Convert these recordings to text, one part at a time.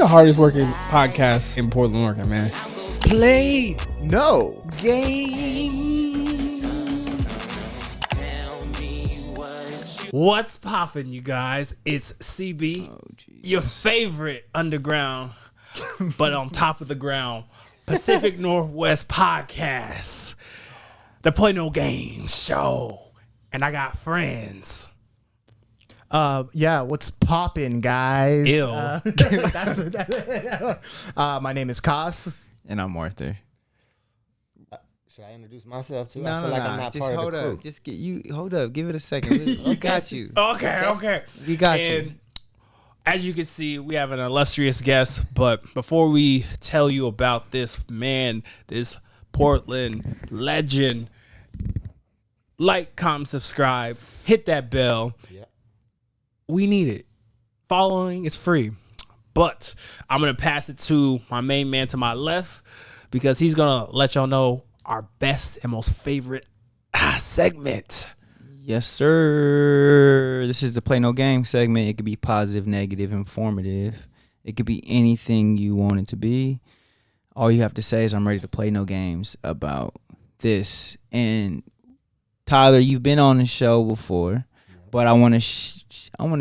the hardest working podcast in Portland, Oregon, man. Play No. game. What's poppin', you guys? It's CB, your favorite underground, but on top of the ground, Pacific Northwest podcast, the Play No Games show, and I got friends. Yeah, what's poppin', guys? Ew. My name is Kos. And I'm Arthur. Should I introduce myself too? No, I feel like I'm not just part hold of the crew. up. Just get you. Hold up. Give it a second. We got you. Okay. We got And you. as you can see, we have an illustrious guest. But before we tell you about this man, this Portland legend, like, comment, subscribe, hit that bell. Yep. We need it. Following is free. But I'm going to pass it to my main man to my left because he's going to let y'all know our best and most favorite segment. Yes, sir. This is the Play No Game segment. It could be positive, negative, informative. It could be anything you want it to be. All you have to say is I'm ready to play no games about this. And Tyler, you've been on the show before, but I want to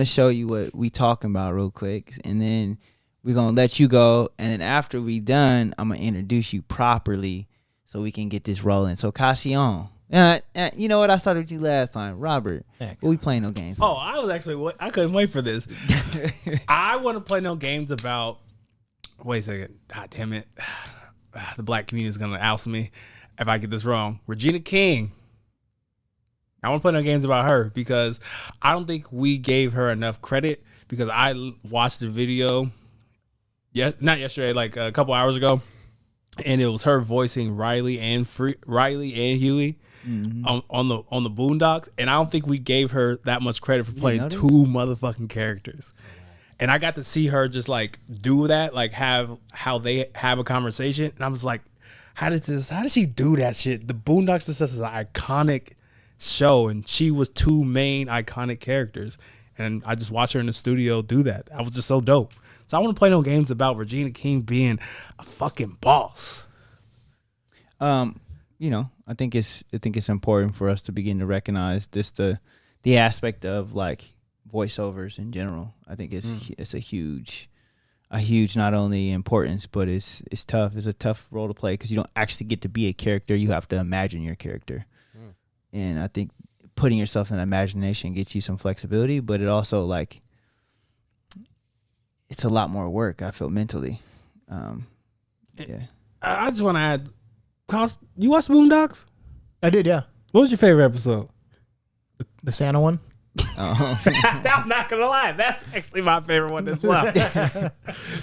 show you what we talking about real quick, and then we're gonna let you go. And then after we done, I'm gonna introduce you properly so we can get this rolling. So Cassian, you know what? I started with you last time, Robert. But we playing no games. Oh, I couldn't wait for this. I want to play no games about. Wait a second. God damn it. The black community is going to oust me if I get this wrong. Regina King. I want to play no games about her because I don't think we gave her enough credit because I watched the video, not yesterday, like a couple hours ago, and it was her voicing Riley and Huey on the Boondocks, and I don't think we gave her that much credit for playing two motherfucking characters. And I got to see her just like do that, like how they have a conversation, and I was like, how did she do that shit? The Boondocks is such an iconic show, and she was two main iconic characters, and I just watched her in the studio do that. I was just so dope. So I want to play no games about Regina King being a fucking boss. I think it's important for us to begin to recognize this the aspect of like voiceovers in general. I think it's a huge not only importance, but it's tough. It's a tough role to play because you don't actually get to be a character. You have to imagine your character. And I think putting yourself in imagination gets you some flexibility, but it also like it's a lot more work, I feel, mentally. Yeah. I just want to add, you watched Boondocks? I did, yeah. What was your favorite episode? The Santa one. I'm not gonna lie, that's actually my favorite one as well.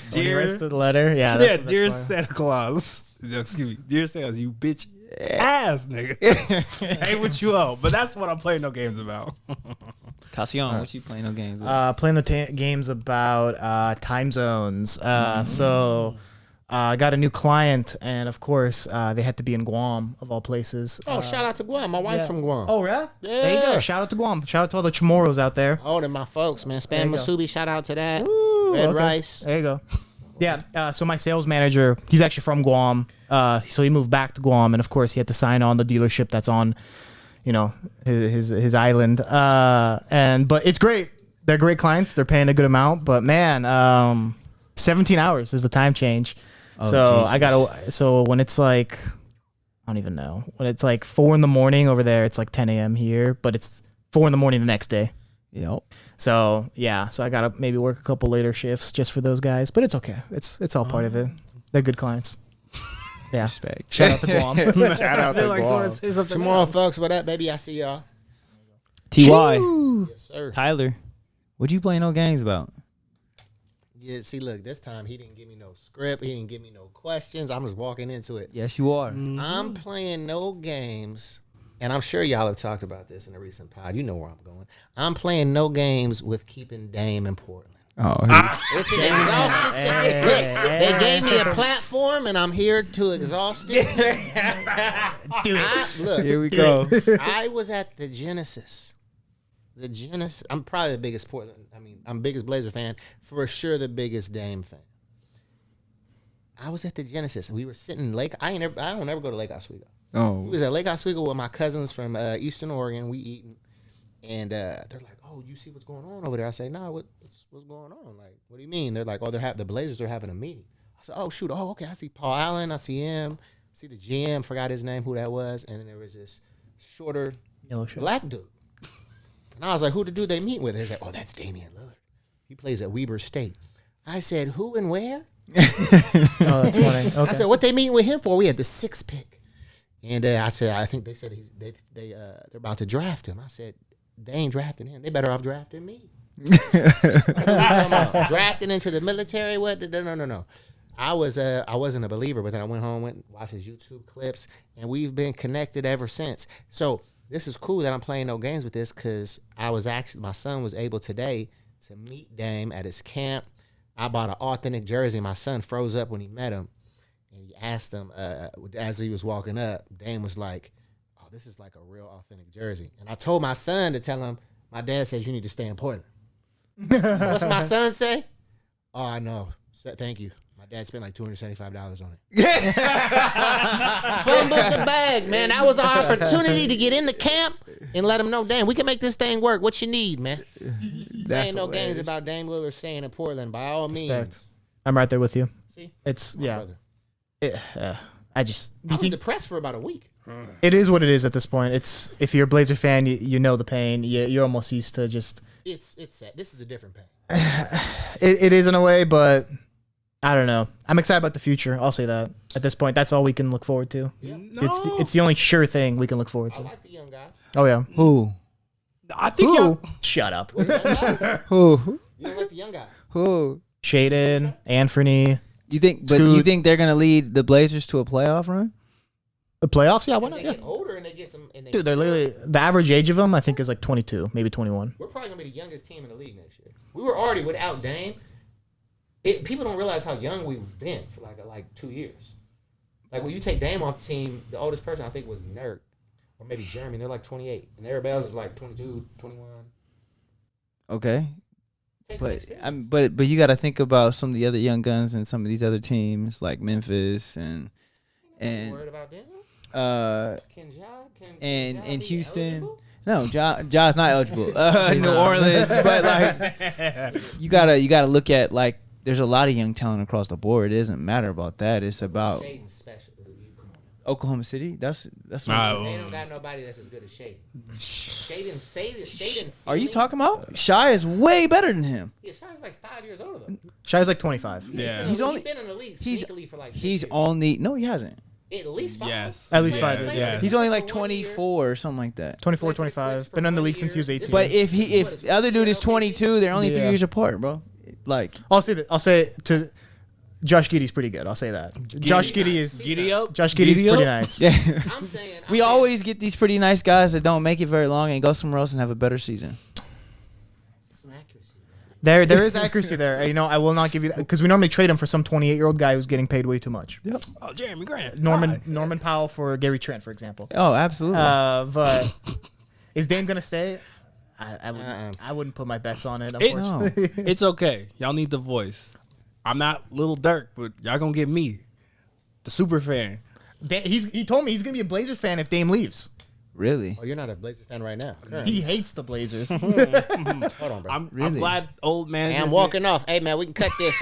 Dear the letter, yeah. Dear Santa Claus. Excuse me, dear Santa Claus, you bitch ass nigga. Ain't what you owe, but that's what I'm playing no games about. Cassian, what you playing no games about? Playing the games about time zones. I got a new client, and of course, they had to be in Guam, of all places. Oh, shout out to Guam. My wife's from Guam. Oh, yeah? Yeah. There you go. Shout out to Guam. Shout out to all the Chamorros out there. Oh, they're my folks, man. There Spam you go. Masubi, shout out to that. Ooh, Red okay. rice. There you go. Yeah, so my sales manager, he's actually from Guam. So he moved back to Guam, and of course, he had to sign on the dealership that's on, his island. But it's great. They're great clients. They're paying a good amount. But man, 17 hours is the time change. Oh, so Jesus. So when it's like, I don't even know, when it's like 4 a.m. over there, it's like 10 a.m. here, but it's 4 a.m. the next day. Yep. So yeah, so I gotta maybe work a couple later shifts just for those guys, but it's okay. It's all part of it. They're good clients. Yeah. Respect. Shout out to Guam. Shout out to Guam. Tomorrow, folks. What up, baby? I see y'all. Ty, Yes, sir. Tyler, what you playing no games about? Yeah, see, look, this time he didn't give me no script. He didn't give me no questions. I'm just walking into it. Yes, you are. I'm playing no games, and I'm sure y'all have talked about this in a recent pod. You know where I'm going. I'm playing no games with keeping Dame in Portland. Oh, It's an exhausted set. Look, they gave me a platform, and I'm here to exhaust it. Look, here we go. I was at the Genesis. I'm probably the biggest Portland. I'm biggest Blazer fan, for sure the biggest Dame fan. I was at the Genesis, and we were sitting in Lake. I don't ever go to Lake Oswego. We Oh, was at Lake Oswego with my cousins from Eastern Oregon. We eating, and they're like, "Oh, you see what's going on over there?" I say, "No, what's going on? Like, what do you mean?" They're like, "Oh, the Blazers are having a meeting." I said, "Oh, shoot. Oh, okay. I see Paul Allen. I see him. I see the GM. Forgot his name, who that was." And then there was this shorter Yellow shirt. black dude. And I was like, "Who the dude they meet with?" He's like, "Oh, that's Damian Lillard. He plays at Weber State." I said, "Who and where?" Oh, that's funny. Okay. I said, "What they meeting with him for?" We had the 6th pick, and I said, "I think they said they're about to draft him." I said, "They ain't drafting him. They better off drafting me." Drafting into the military? What? No. I wasn't a believer, but then I went home, went and watched his YouTube clips, and we've been connected ever since. So this is cool that I'm playing no games with this, because my son was able today to meet Dame at his camp. I bought an authentic jersey. My son froze up when he met him, and he asked him as he was walking up. Dame was like, "Oh, this is like a real authentic jersey." And I told my son to tell him, "My dad says you need to stay in Portland." What's my son say? "Oh, I know. Thank you. My dad spent like $275 on it." Fumbled the bag, man. That was our opportunity to get in the camp and let him know, "Damn, we can make this thing work. What you need, man?" There ain't no games about Dame Lillard staying in Portland, by all means. Respect. I'm right there with you. See? It's My brother. I just I was depressed for about a week. it is what it is at this point. It's if you're a Blazer fan, you know the pain. You're almost used to just. It's sad. This is a different pain. It is in a way, but I don't know. I'm excited about the future. I'll say that. At this point, that's all we can look forward to. Yeah. It's the only sure thing we can look forward I to. like the young guys. Oh yeah. who? I think Who? y'all, Shut up. What, the young guys? Who? You don't like the young guys? Who? Shaden, Anthony, You think? But Scoot. you think they're gonna lead the Blazers to a playoff run? the playoffs. Yeah, why As not? they Yeah. get older and they get some. And they Dude, they're literally the average age of them. I think is like 22, maybe 21. We're probably gonna be the youngest team in the league next year. We were already without Dame. People don't realize how young we've been for like 2 years. Like when you take Dame off the team, the oldest person I think was Nurk or maybe Jeremy. They're like 28, and everybody else is like 22, 21. Okay, Takes but experience. but you got to think about some of the other young guns and some of these other teams like Memphis and Worried about them? and Can Ja and be Houston. eligible? No, Ja's not eligible. New Orleans, but like you gotta look at like there's a lot of young talent across the board. It doesn't matter about that. It's about Shaden's special. Come on. Oklahoma City. That's what They don't got nobody that's as good as Shaden. Shaden's. Are you talking about? Shy is way better than him. Yeah, Shai's like 5 years older though. Shy's like 25. Yeah. He's only- been in the league he's- sneakily for like 6 He's years. only no, he hasn't. At least 5. yes. At least Yeah, 5 years, yeah. He's only like For 1 year. 24 or something like that. 24, Played for the 25. Clips for Been in the 1 league since he was year. 18. But if This is what if it's the other dude is OKC. 22, they're only 3 Yeah. years apart, bro. Like I'll say that. I'll say to Josh Giddey's pretty good. I'll say that. Josh Giddey is Giddy up. Josh Giddey's Giddy pretty up. nice. yeah. I'm saying We always get these pretty nice guys that don't make it very long and go somewhere else and have a better season. some accuracy. There is accuracy there. You know, I will not give you that because we normally trade him for some 28-year-old guy who's getting paid way too much. Oh, Jeremy Grant. Norman Powell for Gary Trent, for example. Oh, absolutely. But is Dame gonna stay? I Uh-uh. wouldn't put my bets on it. It- Unfortunately, It's okay. Y'all need the voice. I'm not Little Dirk, but y'all gonna get me, the super fan. he told me he's gonna be a Blazers fan if Dame leaves. Really? Oh, you're not a Blazers fan right now. He hates the Blazers. Hold on, bro. I'm Really? glad old man. Hey, I'm is walking off. Hey, man, we can cut this.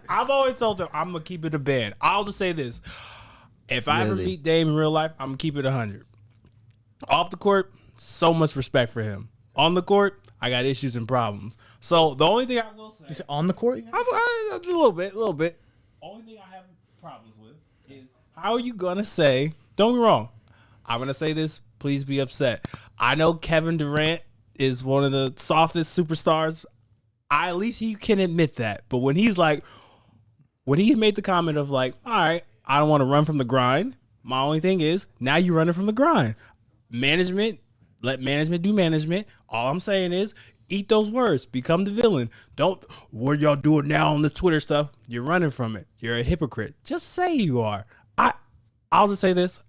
I've always told them I'm gonna keep it a band. I'll just say this: if I ever Really? meet Dame in real life, I'm gonna keep it 100. Off the court, so much respect for him. On the court, I got issues and problems. So the only thing I will say, Is it on the court? a little bit. Only thing I have problems with is how are you gonna say? Don't get me wrong. I'm gonna say this. Please be upset. I know Kevin Durant is one of the softest superstars. At least he can admit that. But when he's like, when he made the comment of like, all right, I don't want to run from the grind. My only thing is now you're running from the grind. Management, let management do management. All I'm saying is eat those words. Become the villain. Don't what y'all doing now on the Twitter stuff. You're running from it. You're a hypocrite. Just say you are. I'll just say this.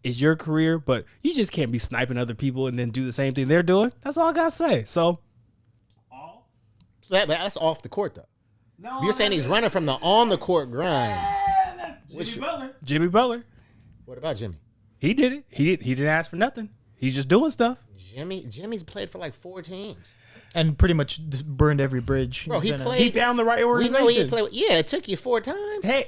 It's your career, but you just can't be sniping other people and then do the same thing they're doing. That's all I gotta say. So That's off the court, though. No, You're saying he's running from the on the court grind. Jimmy Butler. What about Jimmy? He did it. He didn't ask for nothing. He's just doing stuff. Jimmy's played for like 4 teams. And pretty much just burned every bridge. Bro, He's he been played. He found the right We organization. know he played. Yeah, it took you 4 times. Hey,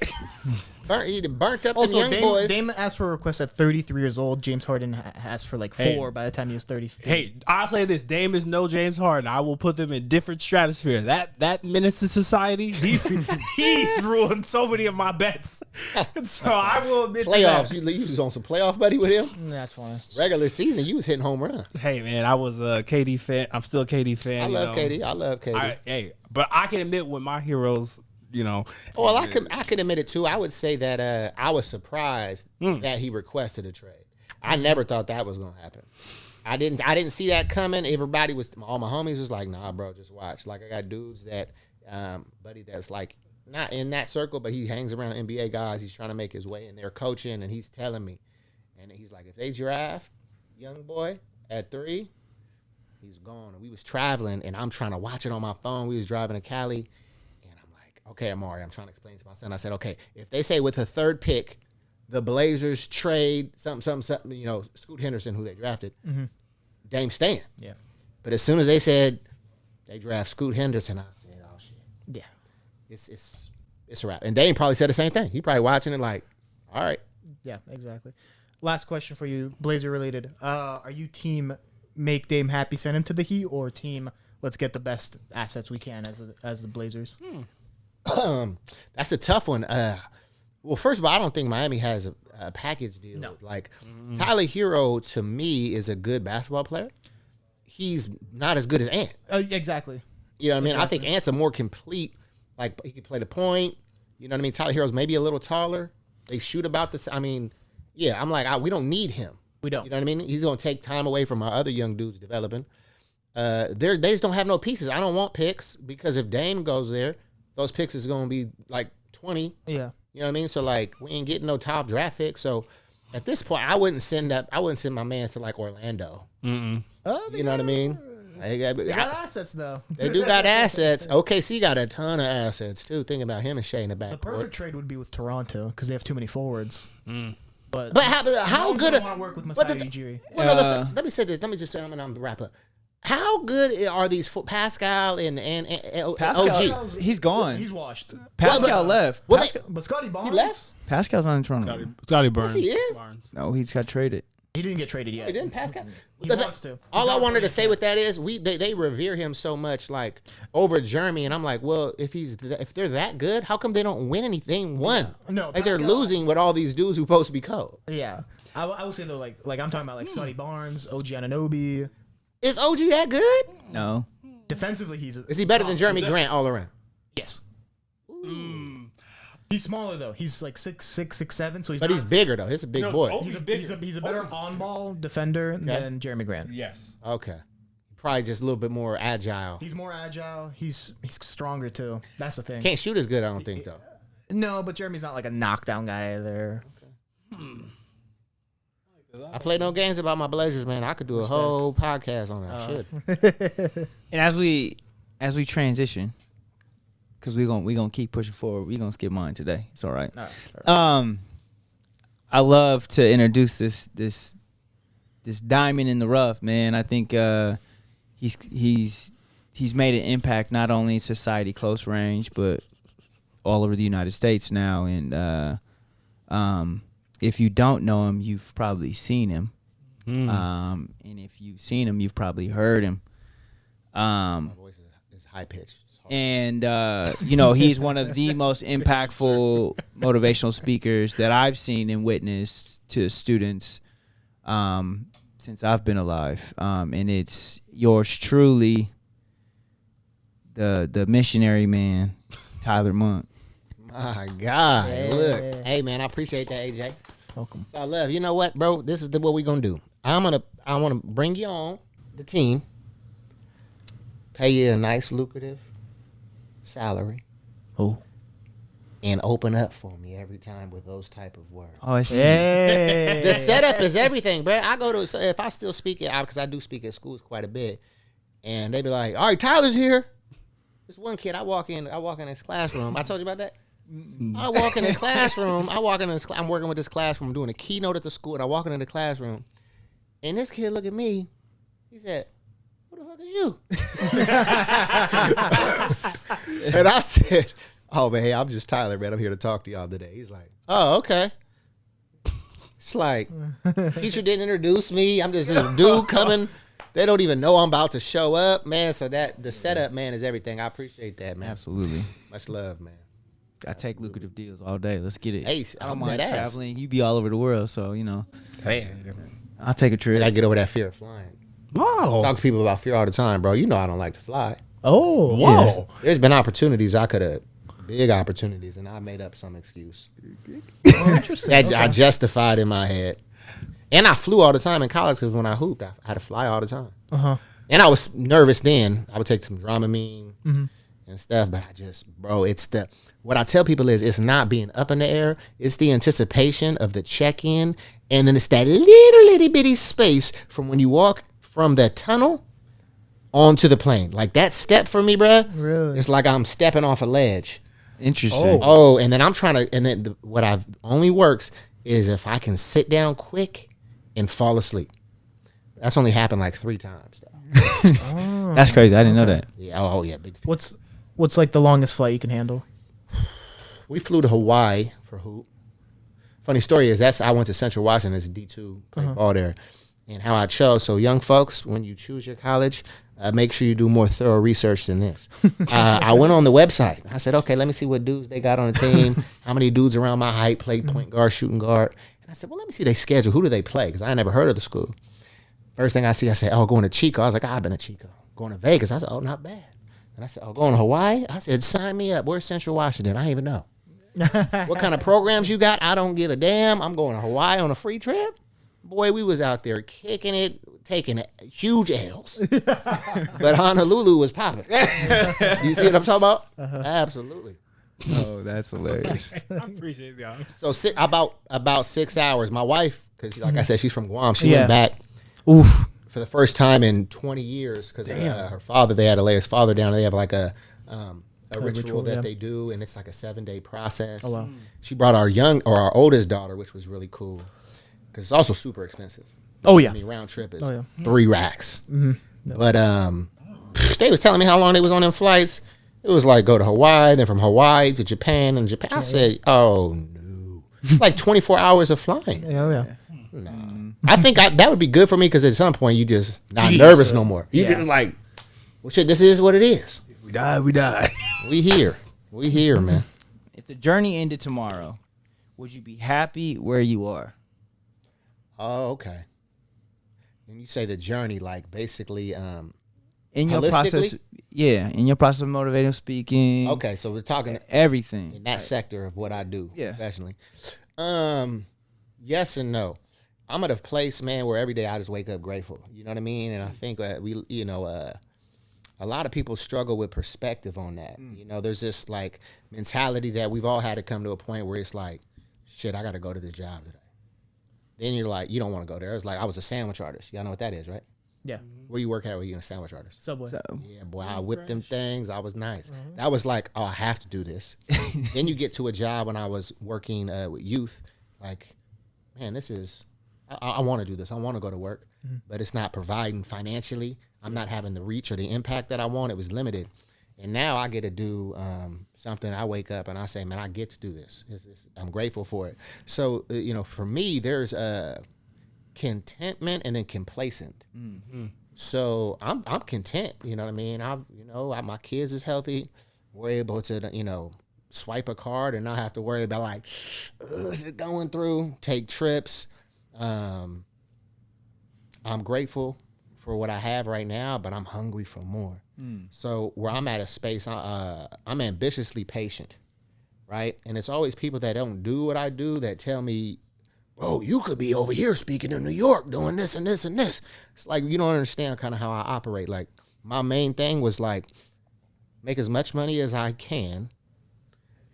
He burnt up the Also, young boys. Dame asked for a request at 33 years old. James Harden asked for like 4 Hey. by the time he was 30. hey, I'll say this: Dame is no James Harden. I will put them in different stratosphere. That menace to society, he's ruined so many of my bets. So I will admit to Playoffs. that. You was on some playoff buddy with him. That's fine. Regular season, you was hitting home runs. Hey man, I was a KD fan. I'm still a KD fan. I love KD. I love KD. But I can admit when my heroes, Well, I can admit it too. I would say that I was surprised that he requested a trade. I never thought that was gonna happen. I didn't see that coming. Everybody was, all my homies was like, nah, bro, just watch. Like I got dudes that, buddy, that's like not in that circle, but he hangs around NBA guys. He's trying to make his way, and they're coaching, and he's telling me, and he's like, if they draft young boy at 3, he's gone. And we was traveling, and I'm trying to watch it on my phone. We was driving to Cali. Okay, Amari, I'm trying to explain to my son. I said, okay, if they say with the 3rd pick, the Blazers trade something, Scoot Henderson, who they drafted, Dame staying. Yeah. But as soon as they said they draft Scoot Henderson, I said, oh shit, Yeah. it's a wrap. And Dame probably said the same thing. He probably watching it like, all right. Yeah, exactly. Last question for you, Blazer related. Are you team make Dame happy, send him to the Heat, or team let's get the best assets we can as the Blazers? That's a tough one. Well, first of all, I don't think Miami has a package deal. No. Like Tyler Hero to me is a good basketball player. He's not as good as Ant. Exactly. You know what I mean? I think Ant's a more complete. Like he can play the point. You know what I mean? Tyler Hero's maybe a little taller. They shoot about this. I mean, yeah. I'm like, we don't need him. We don't. You know what I mean? He's gonna take time away from our other young dudes developing. They just don't have no pieces. I don't want picks because if Dame goes there, those picks is going to be like 20. Yeah. You know what I mean? So, like, we ain't getting no top draft pick. So, at this point, I wouldn't send my man to, like, Orlando. Oh, You know what I mean? They got assets, though. They do got assets. OKC got a ton of assets, too. Think about him and Shea in the back. The perfect trade would be with Toronto because they have too many forwards. But how good? I want to work with Masai Ujiri. Let me say this. Let me just say, I'm going to wrap up. How good are these Pascal and Pascal, OG? he's gone. He's washed. Pascal left. Well, But Scotty Barnes, left? Pascal's not in Toronto. Scotty Barnes. Yes, he is. No, he just got traded. he didn't get traded yet. He didn't Pascal. He wants to. All He's I not wanted to playing say yet. with that is they revere him so much, like over Jeremy, and I'm like, well, if they're that good, how come they don't win anything? No, like they're Pascal- losing with all these dudes who supposed to be cold. Yeah. I will say though, like I'm talking about like Scotty Barnes, OG Anunoby. Is OG that good? No. Defensively, Is he better than Jeremy Grant all around? Yes. He's smaller though. He's like 6'6", 6'7", so he's. But not, he's bigger though. He's a big boy. oh, He's a bigger. better on-ball defender than Jeremy Grant. Yes. Okay, probably just a little bit more agile. He's more agile. He's stronger too. That's the thing. Can't shoot as good, I don't think though. No, but Jeremy's not like a knockdown guy either. I play no games about my Blazers, man. I could do a whole podcast on that. I should. And as we transition, because we gonna keep pushing forward. We gonna skip mine today. It's all right. I love to introduce this diamond in the rough, man. I think he's made an impact not only in society close range, but all over the United States now. And if you don't know him, you've probably seen him. And if you've seen him, you've probably heard him. My voice is high pitched. And, he's one of the most impactful motivational speakers that I've seen and witnessed to students since I've been alive. And it's yours truly, the missionary man, Tyler Monk. My God. Look. Hey, man, I appreciate that, AJ. Welcome. So I love, you know what, bro? This is what we're going to do. I want to bring you on the team, pay you a nice, lucrative salary. Oh. And open up for me every time with those type of words. Oh, I see. Hey. The setup is everything, bro. I go to, if I still speak it, because I do speak at schools quite a bit, and they be like, all right, Tyler's here. This one kid, I walk in his classroom. I told you about that. I walk in the classroom. I'm working with this classroom, doing a keynote at the school, and I walk into the classroom, and this kid look at me. He said, "Who the fuck is you?" And I said, "Oh man, hey, I'm just Tyler, man. I'm here to talk to y'all today." He's like, "Oh, okay." It's like, teacher didn't introduce me. I'm just this dude coming. They don't even know I'm about to show up, man. So that the setup, man, is everything. I appreciate that, man. Absolutely. Much love, man. I take lucrative deals all day. Let's get it. Hey, I don't I'm mind dead ass. traveling. You be all over the world, so Hey. I'll take a I trip. gotta get over that fear of flying. Whoa. Talk to people about fear all the time, bro. You know I don't like to fly. Oh, Whoa. There's been opportunities I could have, big opportunities, and I made up some excuse. interesting. That I justified in my head. And I flew all the time in college because when I hooped, I had to fly all the time. And I was nervous then. I would take some Dramamine and stuff, but what I tell people is it's not being up in the air. It's the anticipation of the check-in, and then it's that little bitty space from when you walk from the tunnel onto the plane. Like that step for me, bruh. Really? It's like I'm stepping off a ledge. Interesting. Oh, and then I'm trying to, and then what I've only works is if I can sit down quick and fall asleep. That's only happened like 3 times though. That's crazy. I didn't know that. Yeah. Oh yeah. Big. What's like the longest flight you can handle? We flew to Hawaii for hoop. Funny story is I went to Central Washington as a D2, played ball there, and how I chose. So young folks, when you choose your college, make sure you do more thorough research than this. I went on the website. I said, okay, let me see what dudes they got on the team. How many dudes around my height play point guard, shooting guard. And I said, well, let me see their schedule. Who do they play? Because I never heard of the school. First thing I see, I said, oh, going to Chico. I was like, I've been to Chico. Going to Vegas. I said, oh, not bad. And I said, oh, going to Hawaii? I said, sign me up. Where's Central Washington? I don't even know. What kind of programs you got? I don't give a damn. I'm going to Hawaii on a free trip. Boy, we was out there kicking it, taking huge L's. But Honolulu was popping. You see what I'm talking about? Absolutely. Oh, that's hilarious. I appreciate y'all. So about 6 hours. My wife, because like I said, she's from Guam. She went back for the first time in 20 years because her father, they had to lay his father down. They have like a ritual that they do, and it's like a 7-day process. Oh, wow. She brought our oldest daughter, which was really cool because it's also super expensive. Oh, yeah. I mean, round trip is 3 racks. But they was telling me how long they was on them flights. It was like go to Hawaii, then from Hawaii to Japan, and Japan. I said, oh, no. It's like 24 hours of flying. Yeah. Nah. I think that would be good for me because at some point you just not nervous no more. You just like, well, shit, this is what it is. If we die, we die. We here, man. If the journey ended tomorrow, would you be happy where you are? Oh, okay. And you say the journey, like basically, In your process, in your process of motivational speaking. Okay, so we're talking everything in that sector of what I do professionally. Yes and no. I'm at a place, man, where every day I just wake up grateful. You know what I mean? And I think a lot of people struggle with perspective on that. You know, there's this like mentality that we've all had to come to a point where it's like, shit, I got to go to this job today. Then you're like, you don't want to go there. It's like I was a sandwich artist. Y'all know what that is, right? Yeah. Where you work at? Were you a sandwich artist? Subway. Yeah, boy, I whipped them things. I was nice. That was like, oh, I have to do this. Then you get to a job when I was working with youth. Like, man, this is, I want to do this. I want to go to work, but it's not providing financially. I'm not having the reach or the impact that I want. It was limited. And now I get to do something. I wake up and I say, man, I get to do this. I'm grateful for it. So, for me, there's contentment and then complacent. So I'm content. You know what I mean? My kids is healthy. We're able to, swipe a card and not have to worry about like, is it going through? Take trips. I'm grateful for what I have right now, but I'm hungry for more. So where I'm at a space, I'm ambitiously patient, right? And it's always people that don't do what I do that tell me, oh, you could be over here speaking in New York doing this and this and this. It's like, you don't understand kind of how I operate. Like my main thing was like, make as much money as I can,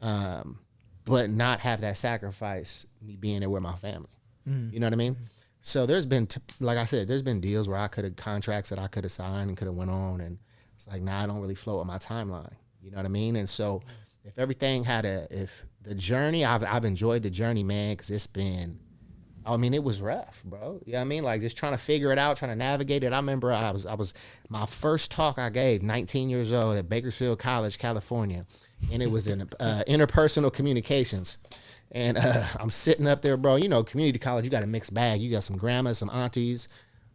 but not have that sacrifice me being there with my family. You know what I mean? So there's been, like I said, there's been deals where I could have contracts that I could have signed and could have went on. And it's like, nah, I don't really flow with my timeline. You know what I mean? And so if everything if the journey, I've enjoyed the journey, man, because it's been, I mean, it was rough, bro. You know what I mean? Like just trying to figure it out, trying to navigate it. I remember I was my first talk I gave, 19 years old at Bakersfield College, California. And it was in interpersonal communications. And I'm sitting up there, bro. You know, community college, you got a mixed bag. You got some grandmas, some aunties.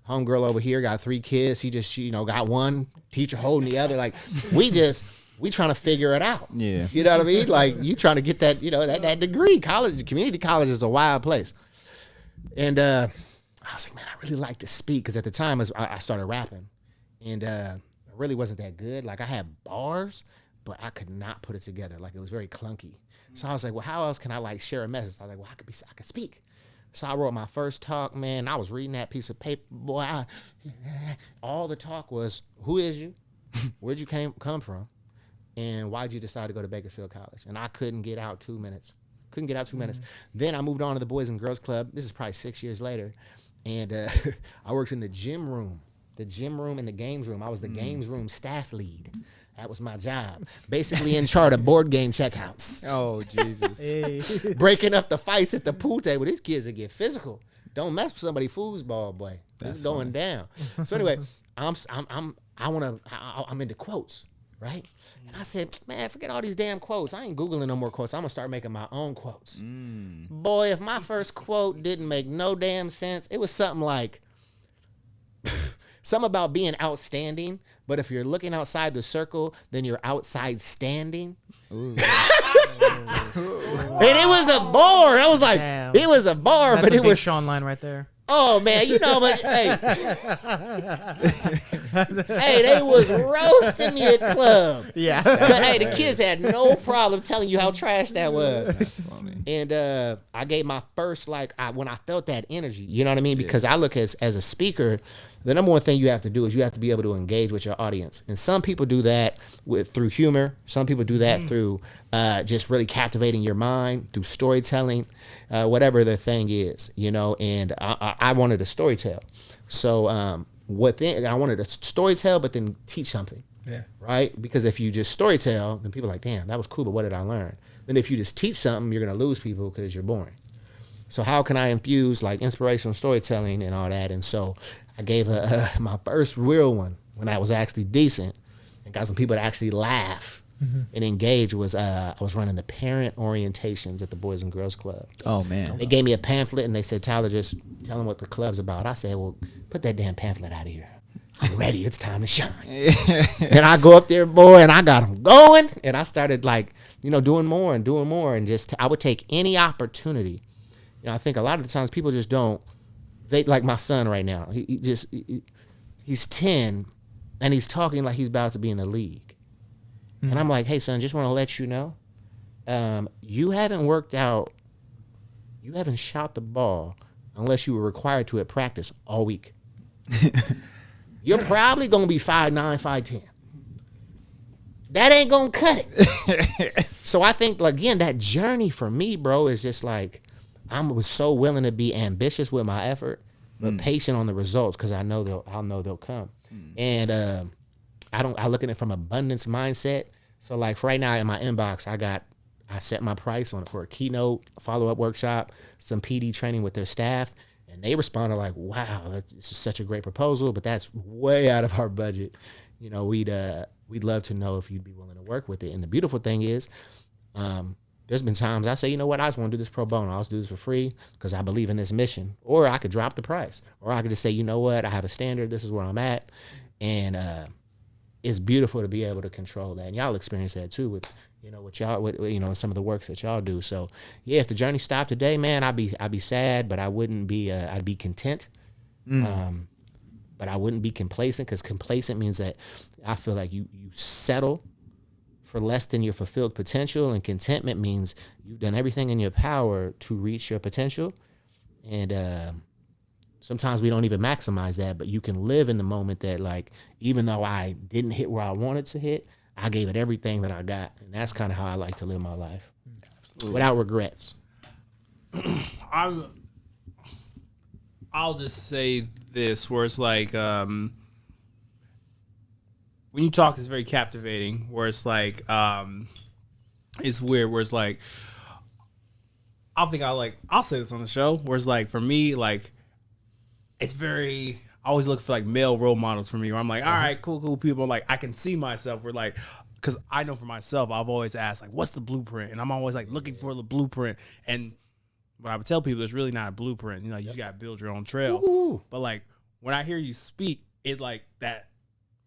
Homegirl over here got 3 kids. She just, got one teacher holding the other. Like, we trying to figure it out. Yeah. You know what I mean? Like, you trying to get that, that degree. Community college is a wild place. And I was like, man, I really like to speak. Because at the time, I started rapping. And I really wasn't that good. Like, I had bars, but I could not put it together. Like, it was very clunky. So I was like, well, how else can I like share a message? I was like, well, I could speak. So I wrote my first talk, man. I was reading that piece of paper, boy. All the talk was, who is you? Where'd you come from? And why'd you decide to go to Bakersfield College? And I couldn't get out 2 minutes. Then I moved on to the Boys and Girls Club. This is probably 6 years later. And I worked in the gym room and the games room. I was the games room staff lead. That was my job. Basically in charge of board game checkouts. Oh, Jesus. Hey. Breaking up the fights at the pool table. These kids that get physical. Don't mess with somebody's foosball, boy. This is going down. So anyway, I'm into quotes, right? And I said, man, forget all these damn quotes. I ain't Googling no more quotes. I'm gonna start making my own quotes. Boy, if my first quote didn't make no damn sense, it was something like something about being outstanding, but if you're looking outside the circle, then you're outside standing. And it was a bar. I was like, Damn. it was a bar, That's but a it big was Sean line right there. Oh man, but hey, hey, they was roasting me at club. Yeah. But hey, the kids had no problem telling you how trash that was. That's funny. And I gave my first when I felt that energy, you know what I mean? Because I look as a speaker, the number one thing you have to do is you have to be able to engage with your audience. And some people do that through humor. Some people do that through just really captivating your mind, through storytelling, whatever the thing is, and I wanted to storytell. So I wanted to storytell, but then teach something. Yeah. Right? Because if you just storytell, then people are like, damn, that was cool, but what did I learn? Then if you just teach something, you're going to lose people because you're boring. So how can I infuse like inspirational storytelling and all that? And so I gave my first real one when I was actually decent and got some people to actually laugh and engage was I was running the parent orientations at the Boys and Girls Club. Oh, man. They gave me a pamphlet and they said, Tyler, just tell them what the club's about. I said, well, put that damn pamphlet out of here. I'm ready. It's time to shine. And I go up there, boy, and I got them going. And I started doing more and just I would take any opportunity. I think a lot of the times people just don't. They like my son right now. He's 10 and he's talking like he's about to be in the league. And I'm like, hey, son, just want to let you know, you haven't worked out. You haven't shot the ball unless you were required to at practice all week. You're probably going to be 5'9", 5'10". That ain't going to cut it. So I think, again, that journey for me, bro, is just like, I was so willing to be ambitious with my effort, but patient on the results because I'll know they'll come. And I look at it from abundance mindset. So like for right now in my inbox, I set my price on it for a keynote, follow-up workshop, some PD training with their staff. And they responded like, wow, this is such a great proposal, but that's way out of our budget. We'd love to know if you'd be willing to work with it. And the beautiful thing is, there's been times I say, you know what, I just want to do this pro bono. I'll just do this for free because I believe in this mission. Or I could drop the price. Or I could just say, you know what, I have a standard. This is where I'm at. And it's beautiful to be able to control that. And y'all experience that too with some of the works that y'all do. So yeah, if the journey stopped today, man, I'd be sad, but I wouldn't be. I'd be content. But I wouldn't be complacent because complacent means that I feel like you settle for less than your fulfilled potential, and contentment means you've done everything in your power to reach your potential. And sometimes we don't even maximize that, but you can live in the moment that like, even though I didn't hit where I wanted to hit, I gave it everything that I got. And that's kind of how I like to live my life. Absolutely. Without regrets. I'll just say this, where it's like, we when you talk, it's very captivating. Where it's like, it's weird. Where it's like, I'll say this on the show. Where it's like, for me, like, it's very. I always look for like male role models for me. Where I'm like, all right, cool people. Like, I can see myself. Where like, because I know for myself, I've always asked like, what's the blueprint? And I'm always like looking for the blueprint. And what I would tell people, it's really not a blueprint. You know, you just gotta build your own trail. Ooh. But like when I hear you speak, it like that.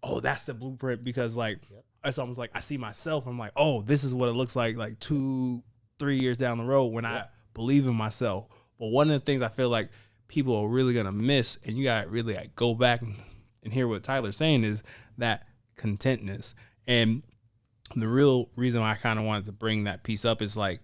Oh, that's the blueprint, because like it's almost like I see myself. I'm like, oh, this is what it looks like 2-3 years down the road when I believe in myself. But one of the things I feel like people are really gonna miss, and you gotta really like go back and hear what Tyler's saying, is that contentness. And the real reason why I kind of wanted to bring that piece up is like,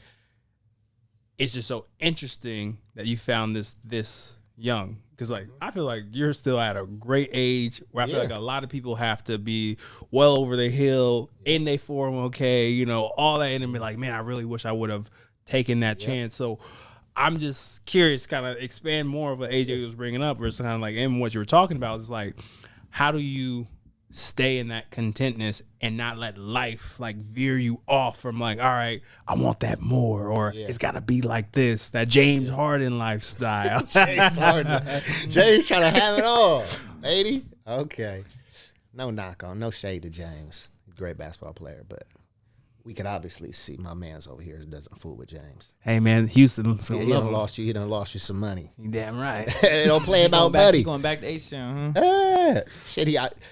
it's just so interesting that you found this young, because like I feel like you're still at a great age where I feel like a lot of people have to be well over the hill in their 401k, you know, all that, and be like, man, I really wish I would have taken that chance. So I'm just curious, kind of expand more of what AJ was bringing up, or it's kind of like, and what you were talking about is like, how do you stay in that contentness and not let life like veer you off from like, all right, I want that more, or it's got to be like this, that James Harden lifestyle. James Harden. James trying to have it all, 80. Okay, no shade to James. He's a great basketball player, but we could obviously see my man's over here doesn't fool with James. Hey man, Houston, He done lost you some money. You damn right. They don't play about buddy. Going back to H-Town, huh? Shit,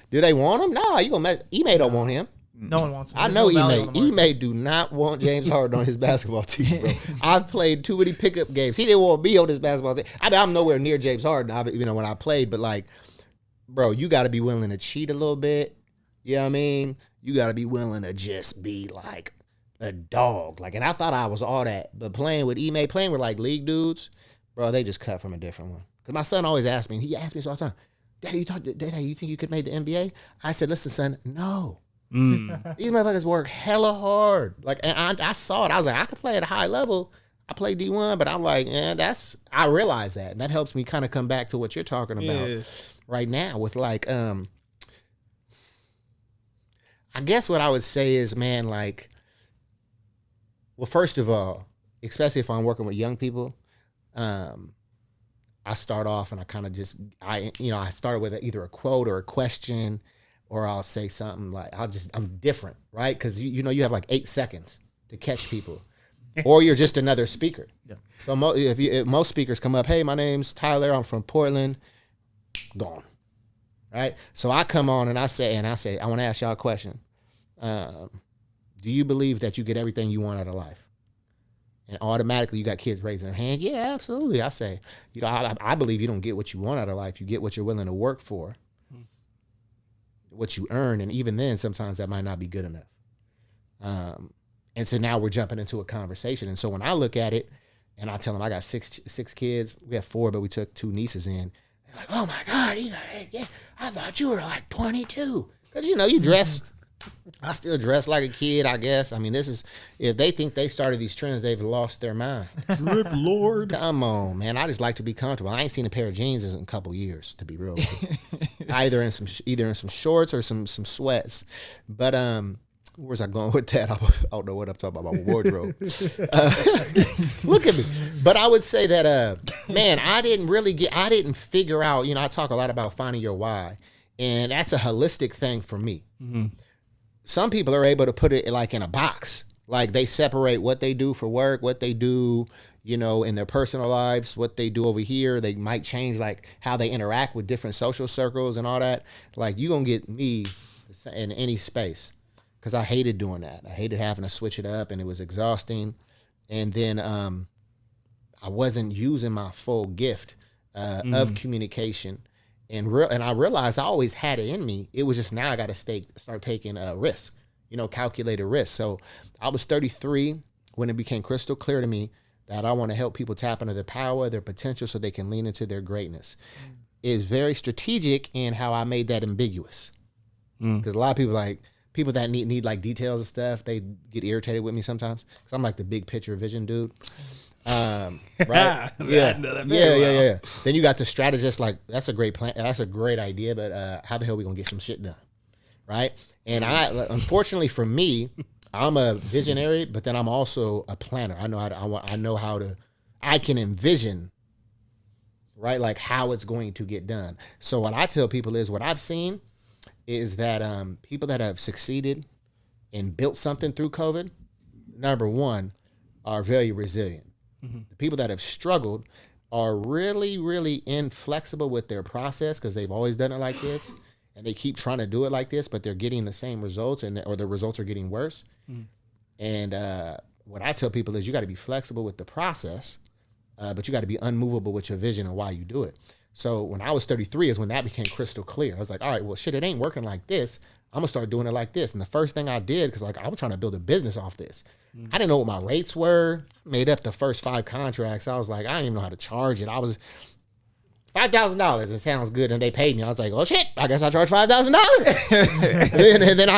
do they want him? No, you gonna mess. Ime don't want him. No one wants him. I know Ime do not want James Harden on his basketball team, bro. I've played too many pickup games. He didn't want me on his basketball team. I mean, I'm nowhere near James Harden, you know, when I played, but like, bro, you got to be willing to cheat a little bit. You know what I mean? You got to be willing to just be like a dog. Like, and I thought I was all that, but playing with Ime, playing with like league dudes, bro, they just cut from a different one. Because my son always asked me, he asked me all the time, Daddy, you think you could make the NBA? I said, listen, son, no. These motherfuckers work hella hard. Like, and I saw it. I was like, I could play at a high level. I play D1, but I'm like, I realize that. And that helps me kind of come back to what you're talking about right now with like, I guess what I would say is, man, like, well, first of all, especially if I'm working with young people, I start off and I kind of I started with either a quote or a question, or I'll say something like, I'm different, right? Because you know you have like 8 seconds to catch people, or you're just another speaker. Yeah. So if most speakers come up, hey, my name's Tyler, I'm from Portland, gone, right? So I come on and I say, I want to ask y'all a question. Do you believe that you get everything you want out of life? And automatically you got kids raising their hand. Yeah, absolutely. I say, you know, I believe you don't get what you want out of life. You get what you're willing to work for, what you earn. And even then, sometimes that might not be good enough. And so now we're jumping into a conversation. And so when I look at it and I tell them I got six kids, we have 4, but we took 2 nieces in. They're like, oh my God, I thought you were like 22. Because, you know, you dress. I still dress like a kid, I guess. I mean, if they think they started these trends, they've lost their mind. Rip Lord. Come on, man. I just like to be comfortable. I ain't seen a pair of jeans in a couple years, to be real with you. either in some shorts or some sweats. But where's I going with that? I don't know what I'm talking about my wardrobe. Look at me. But I would say that, man, I didn't figure out, you know, I talk a lot about finding your why. And that's a holistic thing for me. Mm-hmm. Some people are able to put it like in a box. Like they separate what they do for work, what they do, you know, in their personal lives, what they do over here. They might change like how they interact with different social circles and all that. Like you gonna get me in any space because I hated doing that. I hated having to switch it up and it was exhausting. And then I wasn't using my full gift of communication. And I realized I always had it in me. It was just now I got to start taking a risk, you know, calculated risk. So I was 33 when it became crystal clear to me that I want to help people tap into their power, their potential, so they can lean into their greatness. It's very strategic in how I made that ambiguous. Because a lot of people that need like details and stuff, they get irritated with me sometimes. Because I'm like the big picture vision dude. Right? Yeah. Then you got the strategist, like that's a great plan, that's a great idea, but how the hell are we gonna get some shit done? right? And unfortunately for me, I'm a visionary, but then I'm also a planner. I know how to, I can envision, right, like how it's going to get done. So what I tell people is, what I've seen is that people that have succeeded and built something through COVID, number one, are very resilient. The people that have struggled are really, really inflexible with their process because they've always done it like this, and they keep trying to do it like this, but they're getting the same results, or the results are getting worse. And what I tell people is, you got to be flexible with the process, but you got to be unmovable with your vision and why you do it. So when I was 33 is when that became crystal clear. I was like, all right, well, shit, it ain't working like this. I'm gonna start doing it like this. And the first thing I did, because like I was trying to build a business off this, I didn't know what my rates were. Made up the first 5 contracts. I was like, I didn't even know how to charge it. I was $5,000. It sounds good, and they paid me. I was like, oh shit, I guess I charge $5,000. and then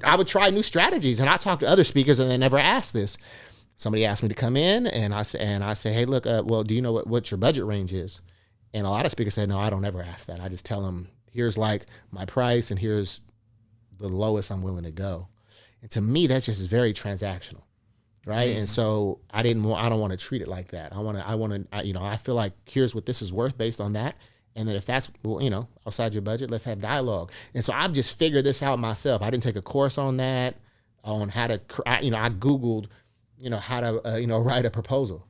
I would try new strategies, and I talked to other speakers, and they never asked this. Somebody asked me to come in, and I say, hey, look, well, do you know what your budget range is? And a lot of speakers said, no, I don't ever ask that. I just tell them, here's like my price, and here's the lowest I'm willing to go. And to me, that's just very transactional, right? And so I don't want to treat it like that. I feel like here's what this is worth based on that. And then if that's, outside your budget, let's have dialogue. And so I've just figured this out myself. I didn't take a course on that, on how to, I Googled, how to, write a proposal.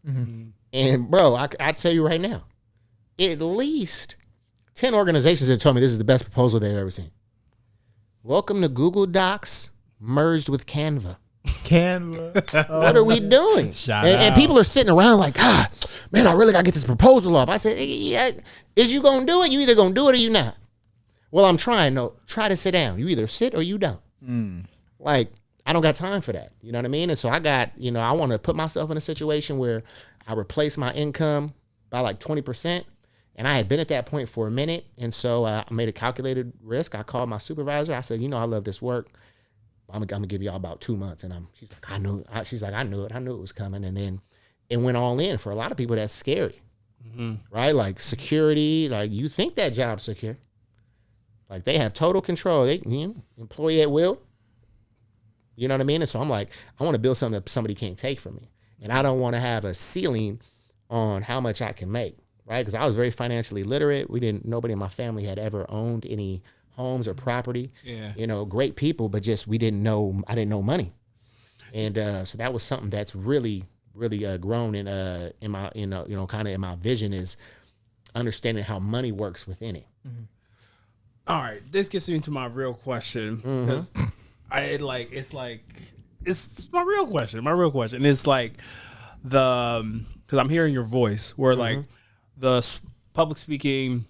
And bro, I tell you right now, at least 10 organizations have told me this is the best proposal they've ever seen. Welcome to Google Docs merged with Canva. What are we doing? And people are sitting around like, man, I really got to get this proposal off. I said, yeah, is you going to do it? You either going to do it or you not. Well, I'm trying. No, try to sit down. You either sit or you don't. Like, I don't got time for that. You know what I mean? And so I got, I want to put myself in a situation where I replace my income by like 20%. And I had been at that point for a minute. And so I made a calculated risk. I called my supervisor. I said, I love this work. I'm gonna give y'all about 2 months. And she's like, I knew it. I knew it was coming. And then it went all in. For a lot of people, that's scary, right? Like security, like you think that job's secure. Like they have total control. They employee at will. You know what I mean? And so I'm like, I want to build something that somebody can't take from me. And I don't want to have a ceiling on how much I can make, right? Because I was very financially literate. Nobody in my family had ever owned any homes or property. Yeah. Great people, but just I didn't know money. And so that was something that's really, really grown in my, kind of in my vision, is understanding how money works within it. All right, this gets me into my real question, because it's my real question. It's like because I'm hearing your voice where like the public speaking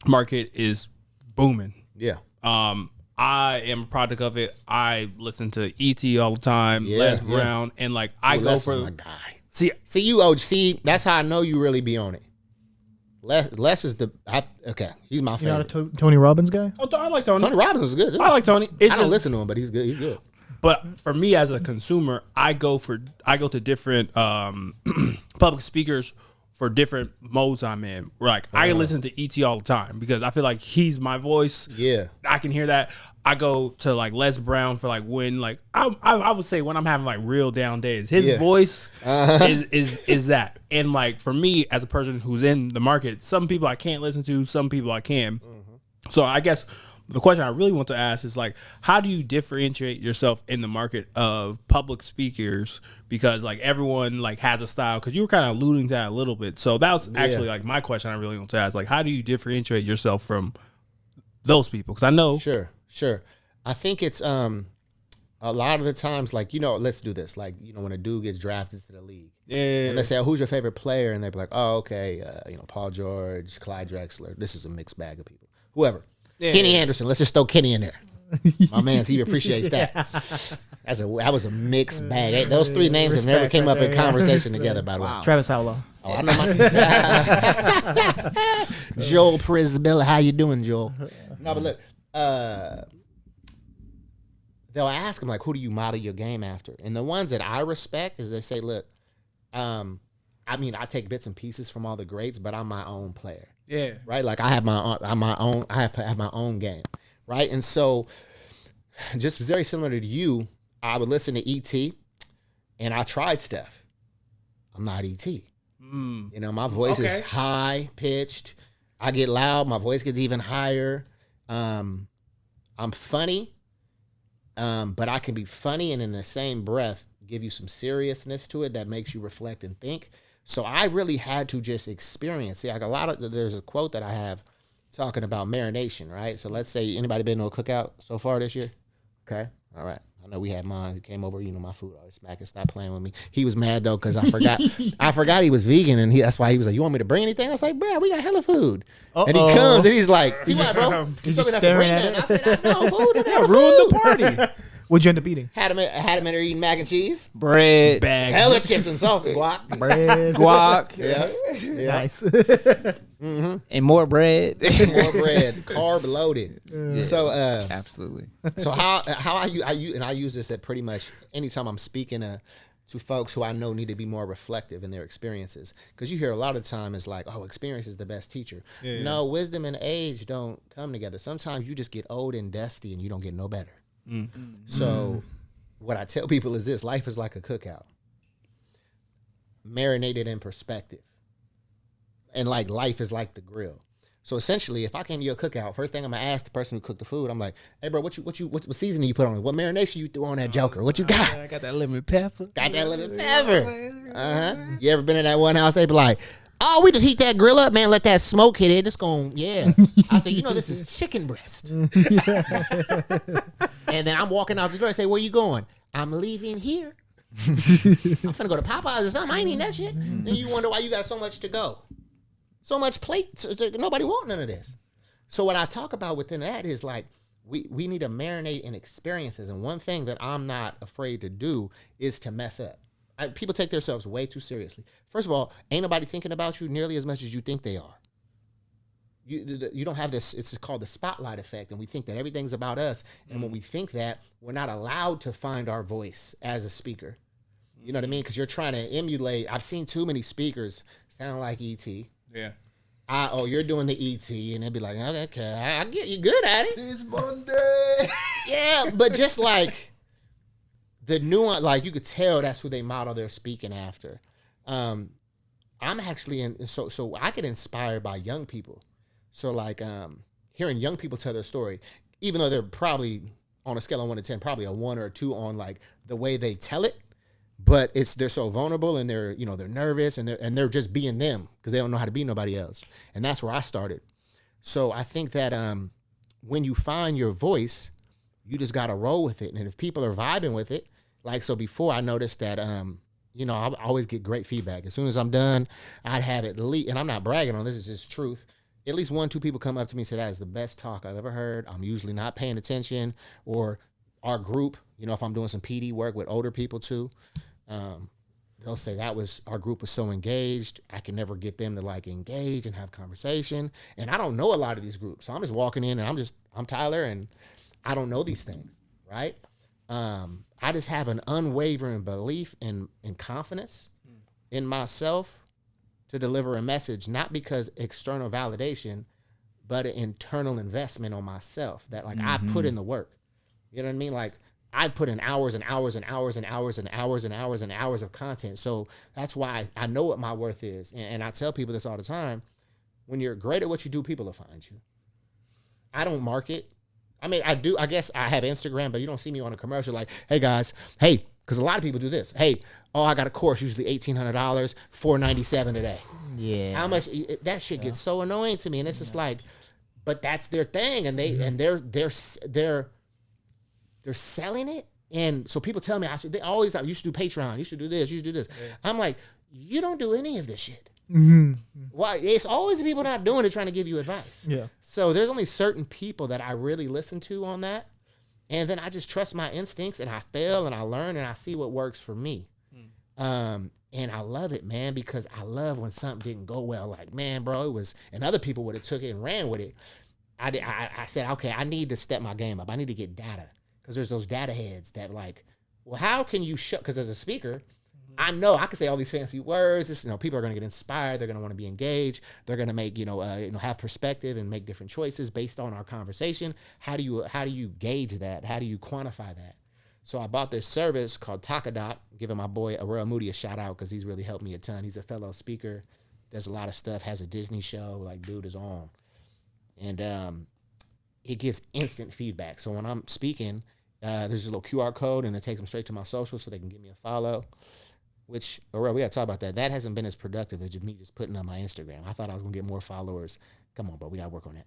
market is booming. Yeah. I am a product of it. I listen to E.T. all the time, Les Brown, and like I go for my guy. See you. See, that's how I know you really be on it. Les is he's my favorite. You're not a Tony Robbins guy? Oh, I like Tony. Tony Robbins is good too. I like Tony. I don't listen to him, but he's good. He's good. But for me as a consumer, I go to different public speakers for different modes I'm in. Like I listen to E.T. all the time because I feel like he's my voice. Yeah, I can hear that. I go to like Les Brown for like when like I would say when I'm having like real down days. His voice is that. And like for me as a person who's in the market, some people I can't listen to, some people I can. So I guess the question I really want to ask is like, how do you differentiate yourself in the market of public speakers? Because like everyone like has a style, because you were kind of alluding to that a little bit. So that was actually like my question I really want to ask. Like, how do you differentiate yourself from those people? Because I know. Sure. I think it's a lot of the times like, let's do this. Like, when a dude gets drafted to the league. Yeah. And they say, who's your favorite player? And they'd be like, oh, okay, Paul George, Clyde Drexler. This is a mixed bag of people. Whoever. Yeah. Kenny Anderson. Let's just throw Kenny in there. My man, he appreciates that. That was a mixed bag. Hey, those three names have never came up in conversation together, by the way. Travis Howlow. Oh, I know Joel Prisbilla. How you doing, Joel? No, but look, they'll ask him like, who do you model your game after? And the ones that I respect is they say, look, I take bits and pieces from all the greats, but I'm my own player. Yeah. Right. Like I have my own game. Right. And so just very similar to you, I would listen to ET, and I tried stuff. I'm not ET. You know, my voice is high pitched. I get loud. My voice gets even higher. I'm funny, but I can be funny and in the same breath give you some seriousness to it that makes you reflect and think. So I really had to just experience it. Like there's a quote that I have talking about marination, right? So let's say anybody been to a cookout so far this year? Okay, all right. I know we had mine. He came over, you know, my food always smacking, stop playing with me. He was mad though because I forgot. I forgot he was vegan, and that's why he was like, "You want me to bring anything?" I was like, "Bro, we got hella food." And he comes and he's like, "T.Y., bro, you just staring at it. I said, "No, food, look at that Ruined the food." party. What'd you end up eating? Had him in there eating mac and cheese, Bread. Bag. hella chips and salsa, guac. Bread. Guac. Yeah. Nice. And more bread. More bread, carb loaded. So, Absolutely. so how I use this at pretty much anytime I'm speaking to folks who I know need to be more reflective in their experiences, because you hear a lot of the time it's like, oh, experience is the best teacher. No, wisdom and age don't come together. Sometimes you just get old and dusty and you don't get no better. So what I tell people is this: life is like a cookout, marinated in perspective. And like life is like the grill. So essentially, if I came to your cookout, first thing I'm gonna ask the person who cooked the food, I'm like, "Hey, bro, what seasoning you put on it? What marination you threw on that joker? What you got? I got that lemon pepper. Got that lemon pepper? You ever been in that one house? They be like, "Oh, we just heat that grill up, man. Let that smoke hit it. It's going, yeah." I say, this is chicken breast. And then I'm walking out the door. I say, "Where you going?" "I'm leaving here. I'm finna go to Popeyes or something. I ain't eating that shit." And you wonder why you got so much to go. So much plate. Nobody want none of this. So what I talk about within that is like, we need to marinate in experiences. And one thing that I'm not afraid to do is to mess up. People take themselves way too seriously. First of all, ain't nobody thinking about you nearly as much as you think they are. You don't have this, it's called the spotlight effect, and we think that everything's about us. And when we think that, we're not allowed to find our voice as a speaker. You know what I mean? Because you're trying to emulate. I've seen too many speakers sound like E.T. Yeah. You're doing the ET, and they'd be like, "Okay, I get you good at it. It's Monday." Yeah, but just like the nuance, like you could tell that's who they model their speaking after. I'm actually so I get inspired by young people. So like hearing young people tell their story, even though they're probably on a scale of 1 to 10, probably a 1 or a 2 on like the way they tell it. But they're so vulnerable, and they're nervous, and they're just being them because they don't know how to be nobody else. And that's where I started. So I think that when you find your voice, you just got to roll with it. And if people are vibing with it, like, so before I noticed that, I always get great feedback. As soon as I'm done, I'd have at least, and I'm not bragging on this, it's just truth, at least 1-2 people come up to me and say, "That is the best talk I've ever heard." I'm usually not paying attention. Or our group, if I'm doing some PD work with older people too, they'll say our group was so engaged. I can never get them to like engage and have conversation. And I don't know a lot of these groups. So I'm just walking in and I'm Tyler, and I don't know these things, right? I just have an unwavering belief and confidence in myself to deliver a message, not because external validation, but an internal investment on myself that like I put in the work. You know what I mean? Like, I put in hours and hours and hours and hours and hours and hours and hours of content. So that's why I know what my worth is. And I tell people this all the time. When you're great at what you do, people will find you. I don't market. I mean, I do. I guess I have Instagram, but you don't see me on a commercial like, "Hey guys, hey," because a lot of people do this. "Hey, I got a course, usually $1,800, $497 today." Yeah. How much that shit gets so annoying to me. And it's just like, but that's their thing, and they're selling it. And so people tell me they always like, "You should do Patreon, you should do this, you should do this." Yeah. I'm like, you don't do any of this shit. Why? It's always the people not doing it trying to give you advice. Yeah. So there's only certain people that I really listen to on that. And then I just trust my instincts, and I fail and I learn and I see what works for me. And I love it, man, because I love when something didn't go well. Like, man, bro, it was, and other people would have took it and ran with it. I said, okay, I need to step my game up. I need to get data. Because there's those data heads that like, well, how can you show? Because as a speaker, I know I can say all these fancy words. This, people are going to get inspired. They're going to want to be engaged. They're going to make, have perspective and make different choices based on our conversation. How do you gauge that? How do you quantify that? So I bought this service called Takadot, giving my boy Aurel Moody a shout out because he's really helped me a ton. He's a fellow speaker, does a lot of stuff, has a Disney show, like dude is on. And it gives instant feedback. So when I'm speaking, there's a little QR code and it takes them straight to my social so they can give me a follow. Which, Aurel, we got to talk about that. That hasn't been as productive as me just putting on my Instagram. I thought I was going to get more followers. Come on, bro. We got to work on that.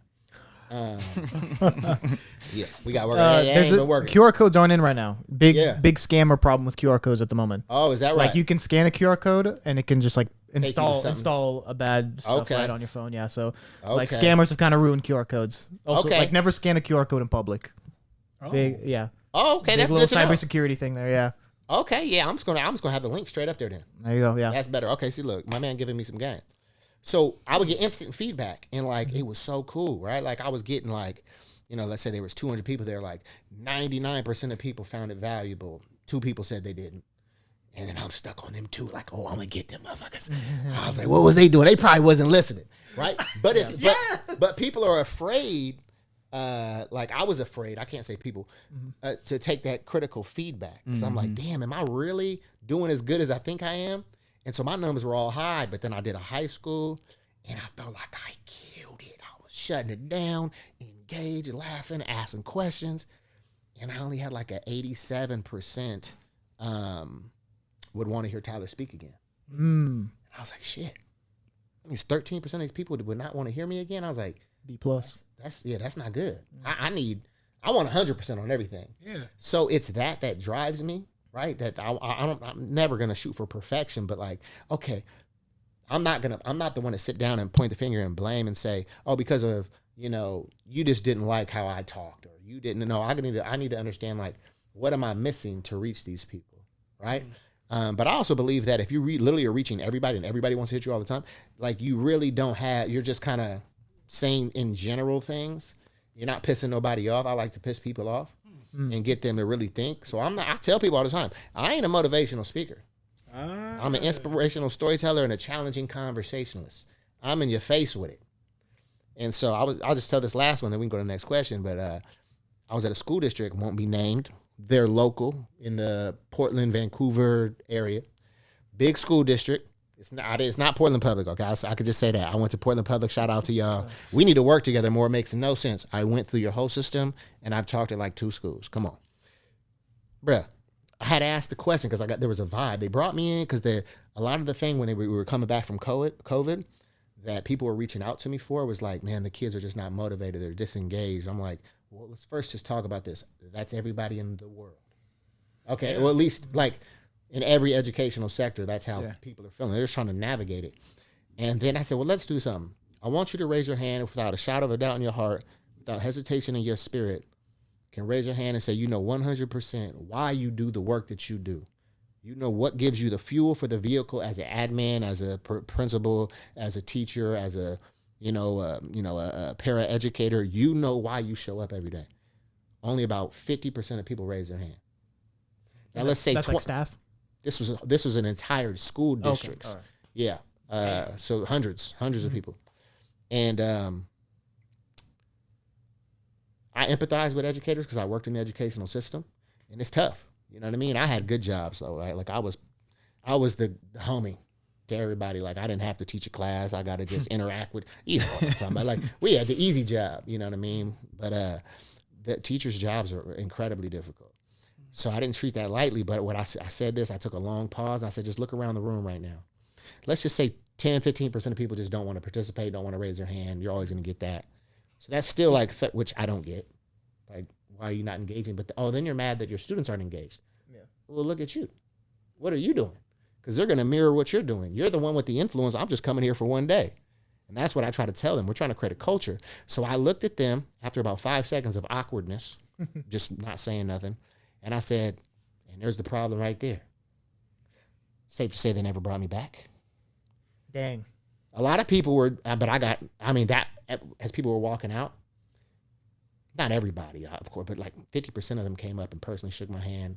Yeah, we got to work on that. There's QR codes aren't in right now. Big scammer problem with QR codes at the moment. Oh, is that right? Like you can scan a QR code and it can just like install a bad stuff right on your phone. Yeah, so like scammers have kind of ruined QR codes. Also, like never scan a QR code in public. Oh, okay, that's little good to know. cybersecurity thing there. Yeah. Okay, yeah, I'm just gonna have the link straight up there then. There you go. Yeah, that's better. Okay, see, look, my man giving me some game. So I would get instant feedback, and like it was so cool, right? Like I was getting like, let's say there was 200 people there, like 99% of people found it valuable. 2 people said they didn't, and then I'm stuck on them 2. Like, oh, I'm gonna get them motherfuckers. I was like, what was they doing? They probably wasn't listening, right? But but people are afraid. Like I was afraid, I can't say people, to take that critical feedback. Because I'm like, damn, am I really doing as good as I think I am? And so my numbers were all high, but then I did a high school and I felt like I killed it. I was shutting it down, engaged, laughing, asking questions. And I only had like an 87% would want to hear Tyler speak again. And I was like, shit. That means 13% of these people would not want to hear me again. I was like, B+. That's not good. I want 100% on everything. Yeah. So it's that drives me, right? That I'm never gonna shoot for perfection, but like, okay, I'm not the one to sit down and point the finger and blame and say, oh, because of you just didn't like how I talked or you didn't know. I need to understand like what am I missing to reach these people, right? But I also believe that if you literally are reaching everybody and everybody wants to hit you all the time, like you really you're just kind of saying in general things. You're not pissing nobody off. I like to piss people off and get them to really think. So I tell people all the time, I ain't a motivational speaker. I'm an inspirational storyteller and a challenging conversationalist. I'm in your face with it. And so I'll just tell this last one, then we can go to the next question. But I was at a school district, won't be named. They're local in the Portland, Vancouver area. Big school district. It's not Portland Public, okay? I could just say that. I went to Portland Public. Shout out to y'all. We need to work together more. It makes no sense. I went through your whole system, and I've talked at like 2 schools. Come on. Bruh, I had to ask the question because there was a vibe. They brought me in because a lot of the thing when we were coming back from COVID that people were reaching out to me for was like, man, the kids are just not motivated. They're disengaged. I'm like, well, let's first just talk about this. That's everybody in the world. Okay, well, at least like in every educational sector, that's how people are feeling. They're just trying to navigate it. And then I said, well, let's do something. I want you to raise your hand without a shadow of a doubt in your heart, without hesitation in your spirit. Can raise your hand and say, 100% why you do the work that you do. What gives you the fuel for the vehicle as an admin, as a principal, as a teacher, as a paraeducator. Why you show up every day. Only about 50% of people raise their hand. Now let's say that's like staff. This was an entire school district. Okay. Right. Yeah. So hundreds of people. And I empathize with educators because I worked in the educational system, and it's tough. You know what I mean? I had good jobs, so like I was the homie to everybody. Like I didn't have to teach a class. I got to just interact with all the time. But like we had the easy job. You know what I mean? But the teachers' jobs are incredibly difficult. So I didn't treat that lightly, but when I said this, I took a long pause. I said, just look around the room right now. Let's just say 10, 15% of people just don't want to participate, don't want to raise their hand. You're always going to get that. So that's still like, which I don't get. Like, why are you not engaging? But then you're mad that your students aren't engaged. Yeah. Well, look at you. What are you doing? Because they're going to mirror what you're doing. You're the one with the influence. I'm just coming here for one day. And that's what I try to tell them. We're trying to create a culture. So I looked at them after about 5 seconds of awkwardness, just not saying nothing. And I said, and there's the problem right there. Safe to say they never brought me back. Dang. A lot of people were, but as people were walking out, not everybody, of course, but like 50% of them came up and personally shook my hand,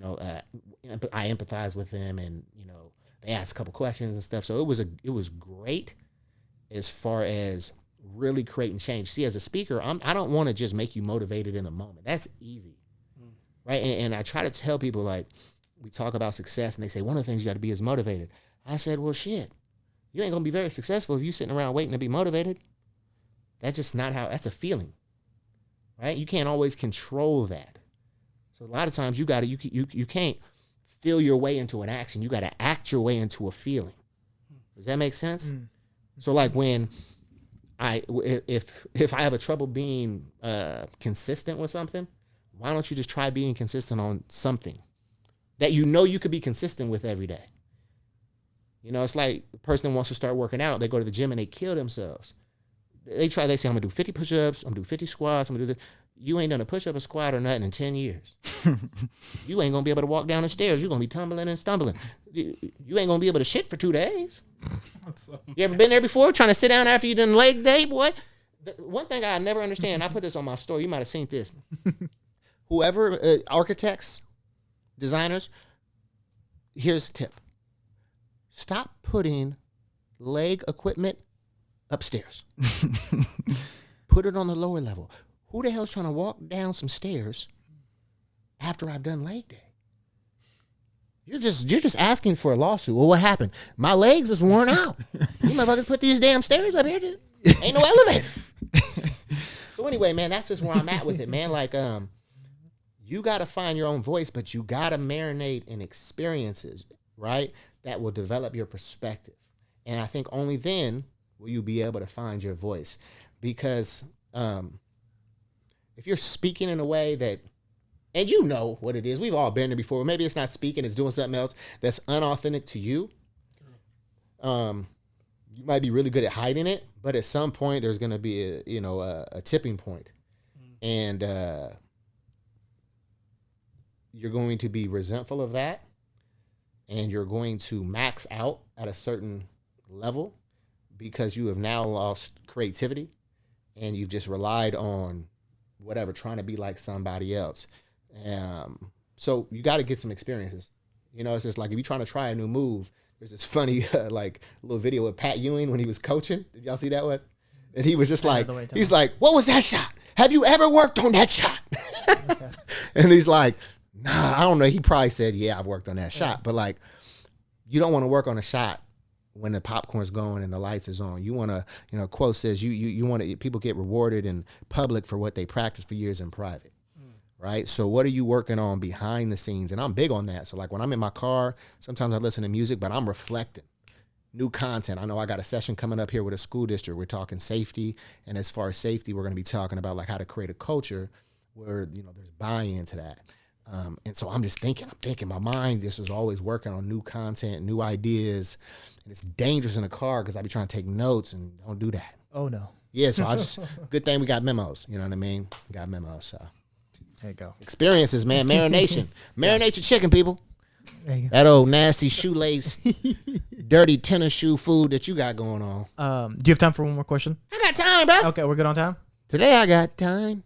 I empathize with them, and they ask a couple questions and stuff. So it was great as far as really creating change. See, as a speaker, I don't want to just make you motivated in the moment. That's easy, right? And I try to tell people, like, we talk about success, and they say one of the things you got to be is motivated. I said, well, shit, you ain't gonna be very successful if you sitting around waiting to be motivated. That's just not how. That's a feeling, right? You can't always control that. So a lot of times you can't feel your way into an action. You got to act your way into a feeling. Does that make sense? So like when if I have a trouble being consistent with something, why don't you just try being consistent on something that you could be consistent with every day? It's like the person that wants to start working out, they go to the gym and they kill themselves. They say, I'm gonna do 50 push-ups, I'm gonna do 50 squats, I'm gonna do this. You ain't done a push-up, a squat, or nothing in 10 years. You ain't gonna be able to walk down the stairs. You're gonna be tumbling and stumbling. You ain't gonna be able to shit for 2 days. You ever been there before, trying to sit down after you done leg day, boy? One thing I never understand, I put this on my story, you might have seen this. Whoever, architects, designers, here's a tip. Stop putting leg equipment upstairs. Put it on the lower level. Who the hell's trying to walk down some stairs after I've done leg day? You're just asking for a lawsuit. Well, what happened? My legs was worn out. You motherfuckers put these damn stairs up here. Ain't no elevator. So anyway, man, that's just where I'm at with it, man. Like, you got to find your own voice, but you got to marinate in experiences, right? That will develop your perspective. And I think only then will you be able to find your voice. Because if you're speaking in a way that, and you know what it is, we've all been there before. Maybe it's not speaking, it's doing something else that's unauthentic to you. You might be really good at hiding it, but at some point there's going to be a tipping point. And you're going to be resentful of that. And you're going to max out at a certain level because you have now lost creativity and you've just relied on whatever, trying to be like somebody else. So you got to get some experiences. It's just like if you're trying to try a new move, there's this funny like little video of Pat Ewing when he was coaching. Did y'all see that one? And he was just like, he's like, what was that shot? Have you ever worked on that shot? And he's like, nah, I don't know. He probably said, yeah, I've worked on that shot. But like, you don't want to work on a shot when the popcorn's going and the lights is on. You want to, quote says, you want to, people get rewarded in public for what they practice for years in private. Right? So what are you working on behind the scenes? And I'm big on that. So like when I'm in my car, sometimes I listen to music, but I'm reflecting new content. I know I got a session coming up here with a school district. We're talking safety. And as far as safety, we're going to be talking about like how to create a culture where, there's buy-in to that. And so I'm thinking, my mind just is always working on new content, new ideas. And it's dangerous in the car because I be trying to take notes and don't do that. Oh, no. Yeah, so good thing we got memos. You know what I mean? We got memos, so. There you go. Experiences, man. Marination. Marinate your chicken, people. There you go. That old nasty shoelace, dirty tennis shoe food that you got going on. Do you have time for one more question? I got time, bro. Okay, we're good on time? Today I got time.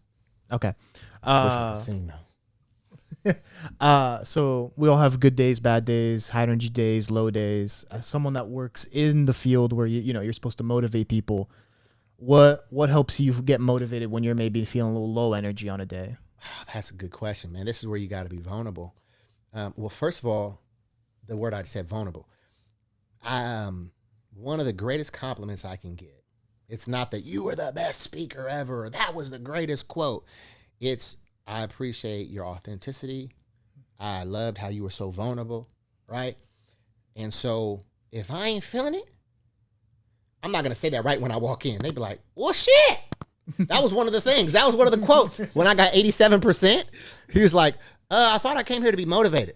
Okay. I wish I could sing though. So we all have good days, bad days, high energy days, low days. As someone that works in the field where you're supposed to motivate people, what helps you get motivated when you're maybe feeling a little low energy on a day? Oh, that's a good question, man. This is where you got to be vulnerable. Well, first of all, the word I said, vulnerable. One of the greatest compliments I can get. It's not that you were the best speaker ever, or that was the greatest quote. It's, I appreciate your authenticity. I loved how you were so vulnerable, right? And so if I ain't feeling it, I'm not going to say that right when I walk in. They'd be like, well, shit. That was one of the things. That was one of the quotes. When I got 87%, he was like, I thought I came here to be motivated.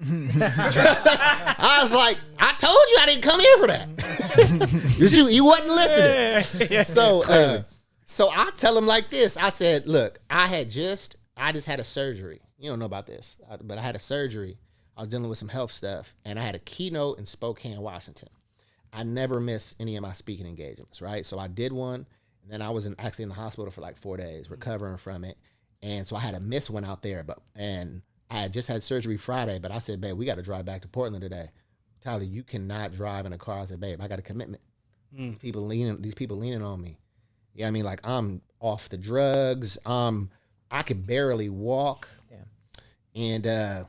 I was like, I told you I didn't come here for that. you wasn't listening. So I tell him like this. I said, look, I just had a surgery. You don't know about this, but I had a surgery. I was dealing with some health stuff, and I had a keynote in Spokane, Washington. I never miss any of my speaking engagements, right? So I did one. And then I was actually in the hospital for like 4 days recovering from it. And so I had to miss one out there. And I had just had surgery Friday, but I said, babe, we got to drive back to Portland today. Tyler, you cannot drive in a car. I said, babe, I got a commitment. These people leaning on me. You know what I mean? Like, I'm off the drugs. I could barely walk. Damn. And I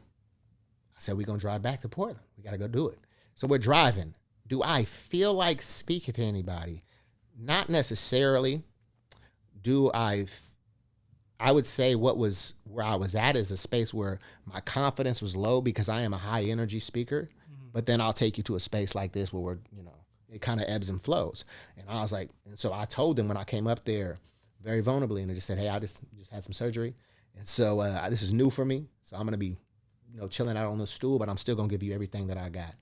said, we're going to drive back to Portland. We got to go do it. So we're driving. Do I feel like speaking to anybody? Not necessarily. Do I would say where I was at is a space where my confidence was low because I am a high energy speaker. But then I'll take you to a space like this where we're, it kind of ebbs and flows. And I was like, and so I told them when I came up there very vulnerably, and I just said, hey, I just had some surgery. And so this is new for me. So I'm going to be, chilling out on the stool, but I'm still going to give you everything that I got.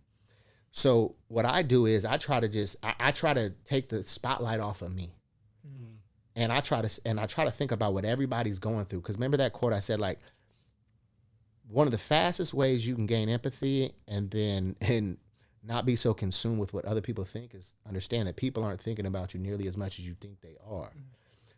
So what I do is I try to take the spotlight off of me. And I try to think about what everybody's going through. Because remember that quote I said, like, one of the fastest ways you can gain empathy and not be so consumed with what other people think is understand that people aren't thinking about you nearly as much as you think they are.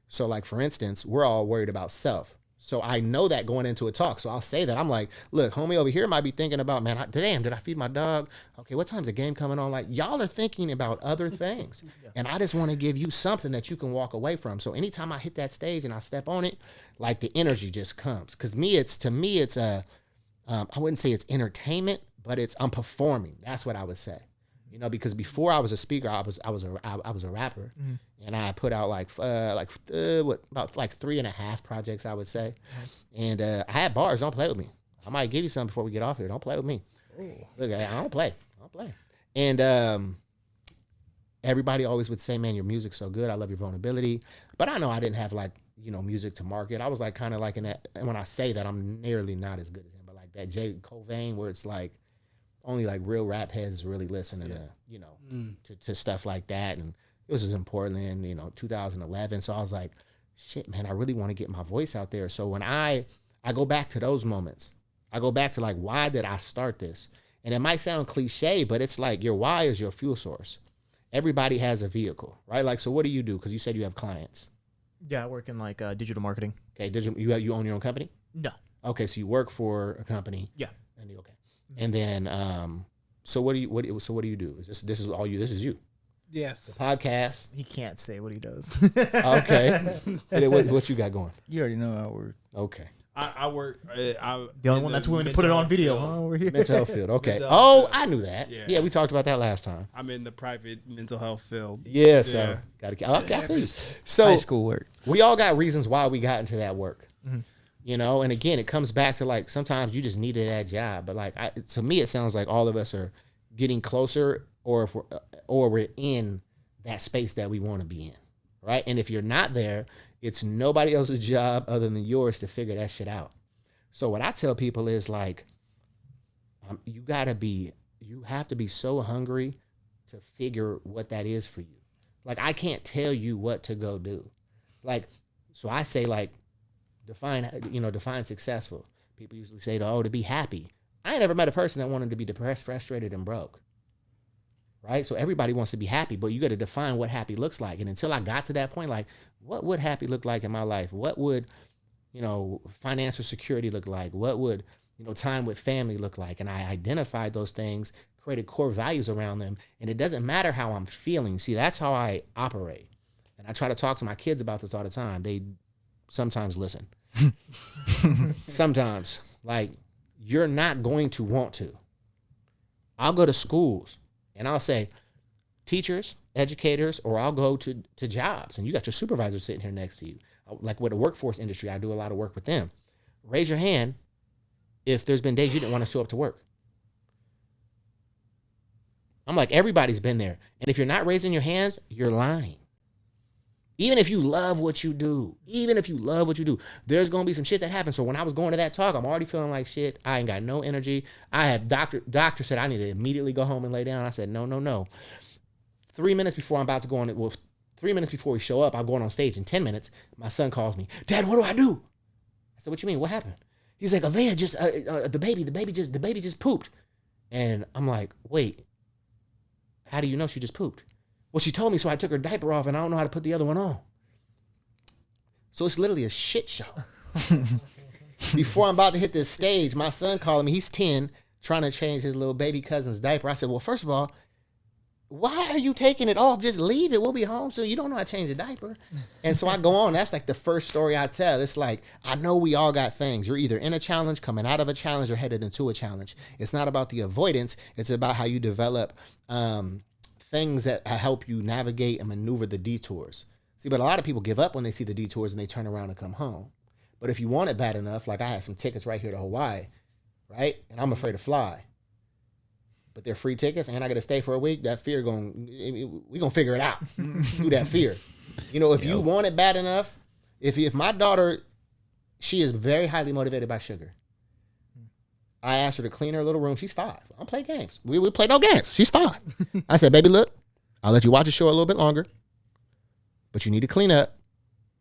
So, like, for instance, we're all worried about self. So I know that going into a talk. So I'll say that. I'm like, look, homie over here might be thinking about, man, damn, did I feed my dog? Okay, what time's the game coming on? Like, y'all are thinking about other things. And I just want to give you something that you can walk away from. So anytime I hit that stage and I step on it, like, the energy just comes. Because to me, it's I wouldn't say it's entertainment, but I'm performing. That's what I would say. Because before I was a speaker, I was a rapper, and I put out about 3.5 projects, I would say, and I had bars. Don't play with me. I might give you something before we get off here. Don't play with me. Look, I don't play. And everybody always would say, "Man, your music's so good. I love your vulnerability." But I know I didn't have music to market. I was kind of in that. And when I say that, I'm nearly not as good as him, but like that J. Cole vein where it's like. Only real rap heads really listen to, to stuff like that. And it was in Portland, 2011. So I was like, shit, man, I really want to get my voice out there. So when I go back to those moments, I go back to why did I start this? And it might sound cliche, but it's like your why is your fuel source. Everybody has a vehicle, right? So what do you do? Because you said you have clients. Yeah, I work in digital marketing. Okay, you own your own company? No. Okay, so you work for a company. Yeah. Okay. And then, so what do you do? Is this is all you? This is you. Yes. The podcast. He can't say what he does. Okay. What you got going? You already know how I work. Okay. I work. The only one that's willing to put it on video, huh? Over here. Mental health field. Okay. Mental health field. I knew that. Yeah, we talked about that last time. I'm in the private mental health field. Yeah, so gotta. So High school work. We all got reasons why we got into that work. Mm-hmm. And again, it comes back to sometimes you just needed that job. But to me, it sounds like all of us are getting closer, or we're in that space that we want to be in, right? And if you're not there, it's nobody else's job other than yours to figure that shit out. So what I tell people is you have to be so hungry to figure what that is for you. I can't tell you what to go do. So I say define successful. People usually say, to be happy. I ain't never met a person that wanted to be depressed, frustrated, and broke. Right? So everybody wants to be happy, but you got to define what happy looks like. And until I got to that point, what would happy look like in my life? What would, financial security look like? What would, time with family look like? And I identified those things, created core values around them. And it doesn't matter how I'm feeling. See, that's how I operate. And I try to talk to my kids about this all the time. They sometimes listen. Sometimes, you're not going to want to. I'll go to schools and I'll say, teachers, educators, or I'll go to jobs, and you got your supervisor sitting here next to you. With the workforce industry, I do a lot of work with them. Raise your hand if there's been days you didn't want to show up to work. I'm like, everybody's been there. And if you're not raising your hands, you're lying. Even if you love what you do, there's going to be some shit that happens. So when I was going to that talk, I'm already feeling like shit. I ain't got no energy. I have doctor said I need to immediately go home and lay down. I said, no. 3 minutes before I'm about to go on, 3 minutes before we show up, I'm going on stage. In 10 minutes, my son calls me, Dad, what do I do? I said, what you mean? What happened? He's like, Avea just, the baby just pooped. And I'm like, wait, how do you know she just pooped? Well, she told me, so I took her diaper off, and I don't know how to put the other one on. So it's literally a shit show. before I'm about to hit this stage, my son calling me. He's 10, trying to change his little baby cousin's diaper. I said, well, first of all, why are you taking it off? Just leave it. We'll be home soon. You don't know how to change the diaper. And so I go on. That's like the first story I tell. It's like, I know we all got things. You're either in a challenge, coming out of a challenge, or headed into a challenge. It's not about the avoidance. It's about how you develop things that help you navigate and maneuver the detours. See, but a lot of people give up when they see the detours and they turn around and come home. But if you want it bad enough, like I had some tickets right here to Hawaii, right? And I'm afraid to fly. But they're free tickets and I got to stay for a week. That fear we gonna figure it out through that fear. You know, if you want it bad enough, if my daughter, she is very highly motivated by sugar. I asked her to clean her little room. She's 5. I don't play games. We play no games. She's 5. I said, baby, look, I'll let you watch the show a little bit longer, but you need to clean up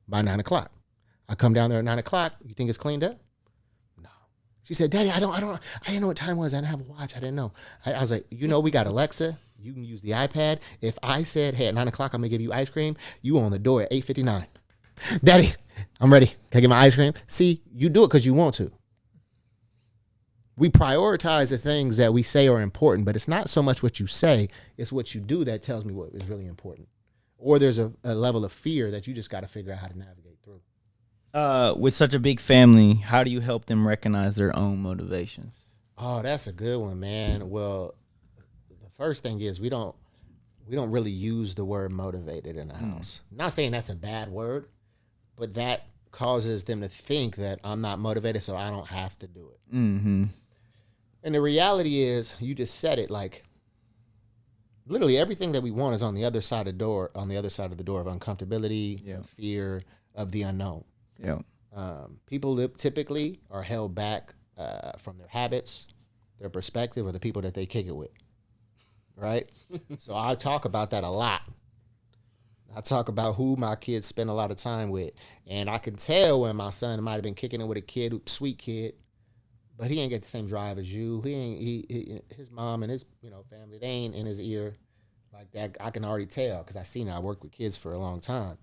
by 9 o'clock. I come down there at 9 o'clock. You think it's cleaned up? She said, Daddy, I didn't know what time it was. I didn't have a watch. I didn't know. I was like, you know, we got Alexa. You can use the iPad. If I said, hey, at 9 o'clock, I'm going to give you ice cream, you on the door at 8:59. Daddy, I'm ready. Can I get my ice cream? See, you do it because you want to. We prioritize the things that we say are important, but it's not so much what you say. It's what you do that tells me what is really important. Or there's a level of fear that you just got to figure out how to navigate through. With such a big family, how do you help them recognize their own motivations? Oh, that's a good one, man. Well, the first thing is we don't really use the word motivated in the house. Not saying that's a bad word, but that causes them to think that I'm not motivated, so I don't have to do it. Mm-hmm. And the reality is, you just said it, like literally everything that we want is on the other side of the door, of uncomfortability, of fear, of the unknown. Yeah. People typically are held back from their habits, their perspective, or the people that they kick it with. Right? So I talk about that a lot. I talk about who my kids spend a lot of time with. And I can tell when my son might have been kicking it with a kid, sweet kid, but he ain't got the same drive as you. His mom and his family, they ain't in his ear like that. I can already tell because I work with kids for a long time.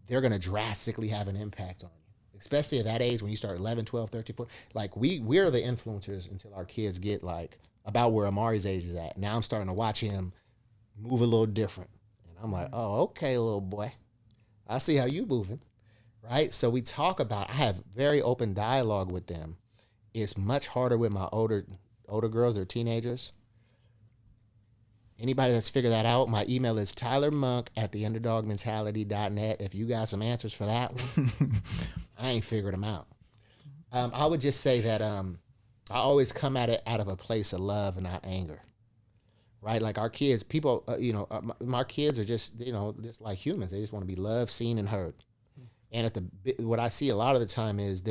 They're going to drastically have an impact on you, especially at that age when you start 11, 12, 13, 14. Like, we're the influencers until our kids get, like, about where Amari's age is at. Now I'm starting to watch him move a little different. And I'm like, oh, okay, little boy. I see how you moving, right? So we talk about, I have very open dialogue with them. It's much harder with my older girls. They're teenagers. Anybody that's figured that out, my email is tylermonk@theunderdogmentality.net. If you got some answers for that one, I ain't figured them out. I would just say that I always come at it out of a place of love and not anger, right? Like our kids, people, my kids are just, just like humans. They just want to be loved, seen, and heard. And what I see a lot of the time is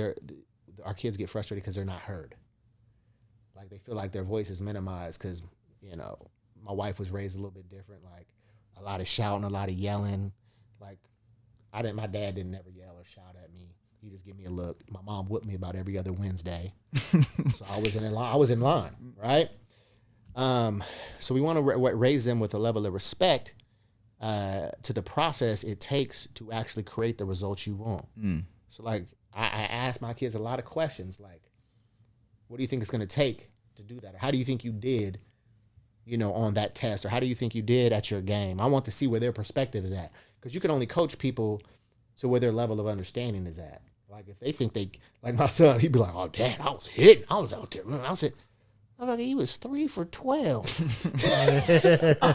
our kids get frustrated because they're not heard. Like they feel like their voice is minimized because, my wife was raised a little bit different, like a lot of shouting, a lot of yelling. Like my dad didn't ever yell or shout at me. He just give me a look. My mom whipped me about every other Wednesday. So I was in line, right? So we want to raise them with a level of respect to the process it takes to actually create the results you want. So like I ask my kids a lot of questions like, what do you think it's going to take to do that? Or how do you think you did on that test, or how do you think you did at your game? I want to see where their perspective is at, because you can only coach people to where their level of understanding is at. Like if they think like my son, he'd be like, "Oh, Dad, I was hitting. I was out there. I was like, he was 3 for 12. I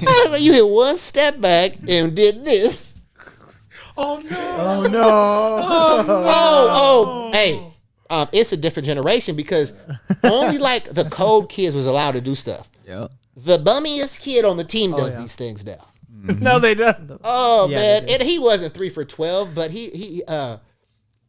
was like, you hit one step back and did this. Oh no! Oh no! Oh, hey. It's a different generation because only like the code kids was allowed to do stuff. Yep. The bummiest kid on the team does these things now. No, they don't. Oh man, and he wasn't 3 for 12, but he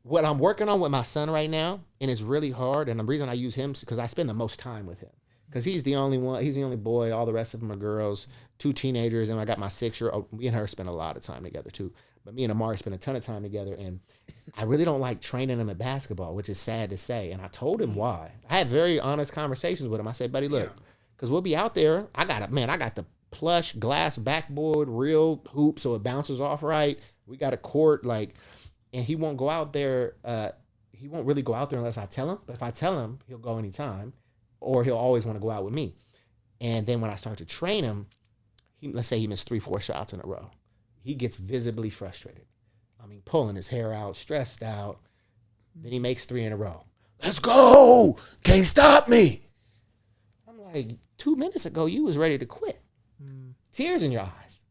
what I'm working on with my son right now, and it's really hard. And the reason I use him is because I spend the most time with him, because he's the only one. He's the only boy. All the rest of them are girls. 2 teenagers, and I got my 6-year-old. Me and her spend a lot of time together too. But me and Amari spend a ton of time together, and I really don't like training him at basketball, which is sad to say. And I told him why. I had very honest conversations with him. I said, buddy, look, because we'll be out there. I got the plush glass backboard, real hoop, so it bounces off right. We got a court, and he won't go out there. He won't really go out there unless I tell him. But if I tell him, he'll go anytime, or he'll always want to go out with me. And then when I start to train him, let's say he missed 3-4 shots in a row. He gets visibly frustrated. I mean, pulling his hair out, stressed out. Then he makes 3 in a row. Let's go! Can't stop me! I'm like, 2 minutes ago, you was ready to quit. Tears in your eyes.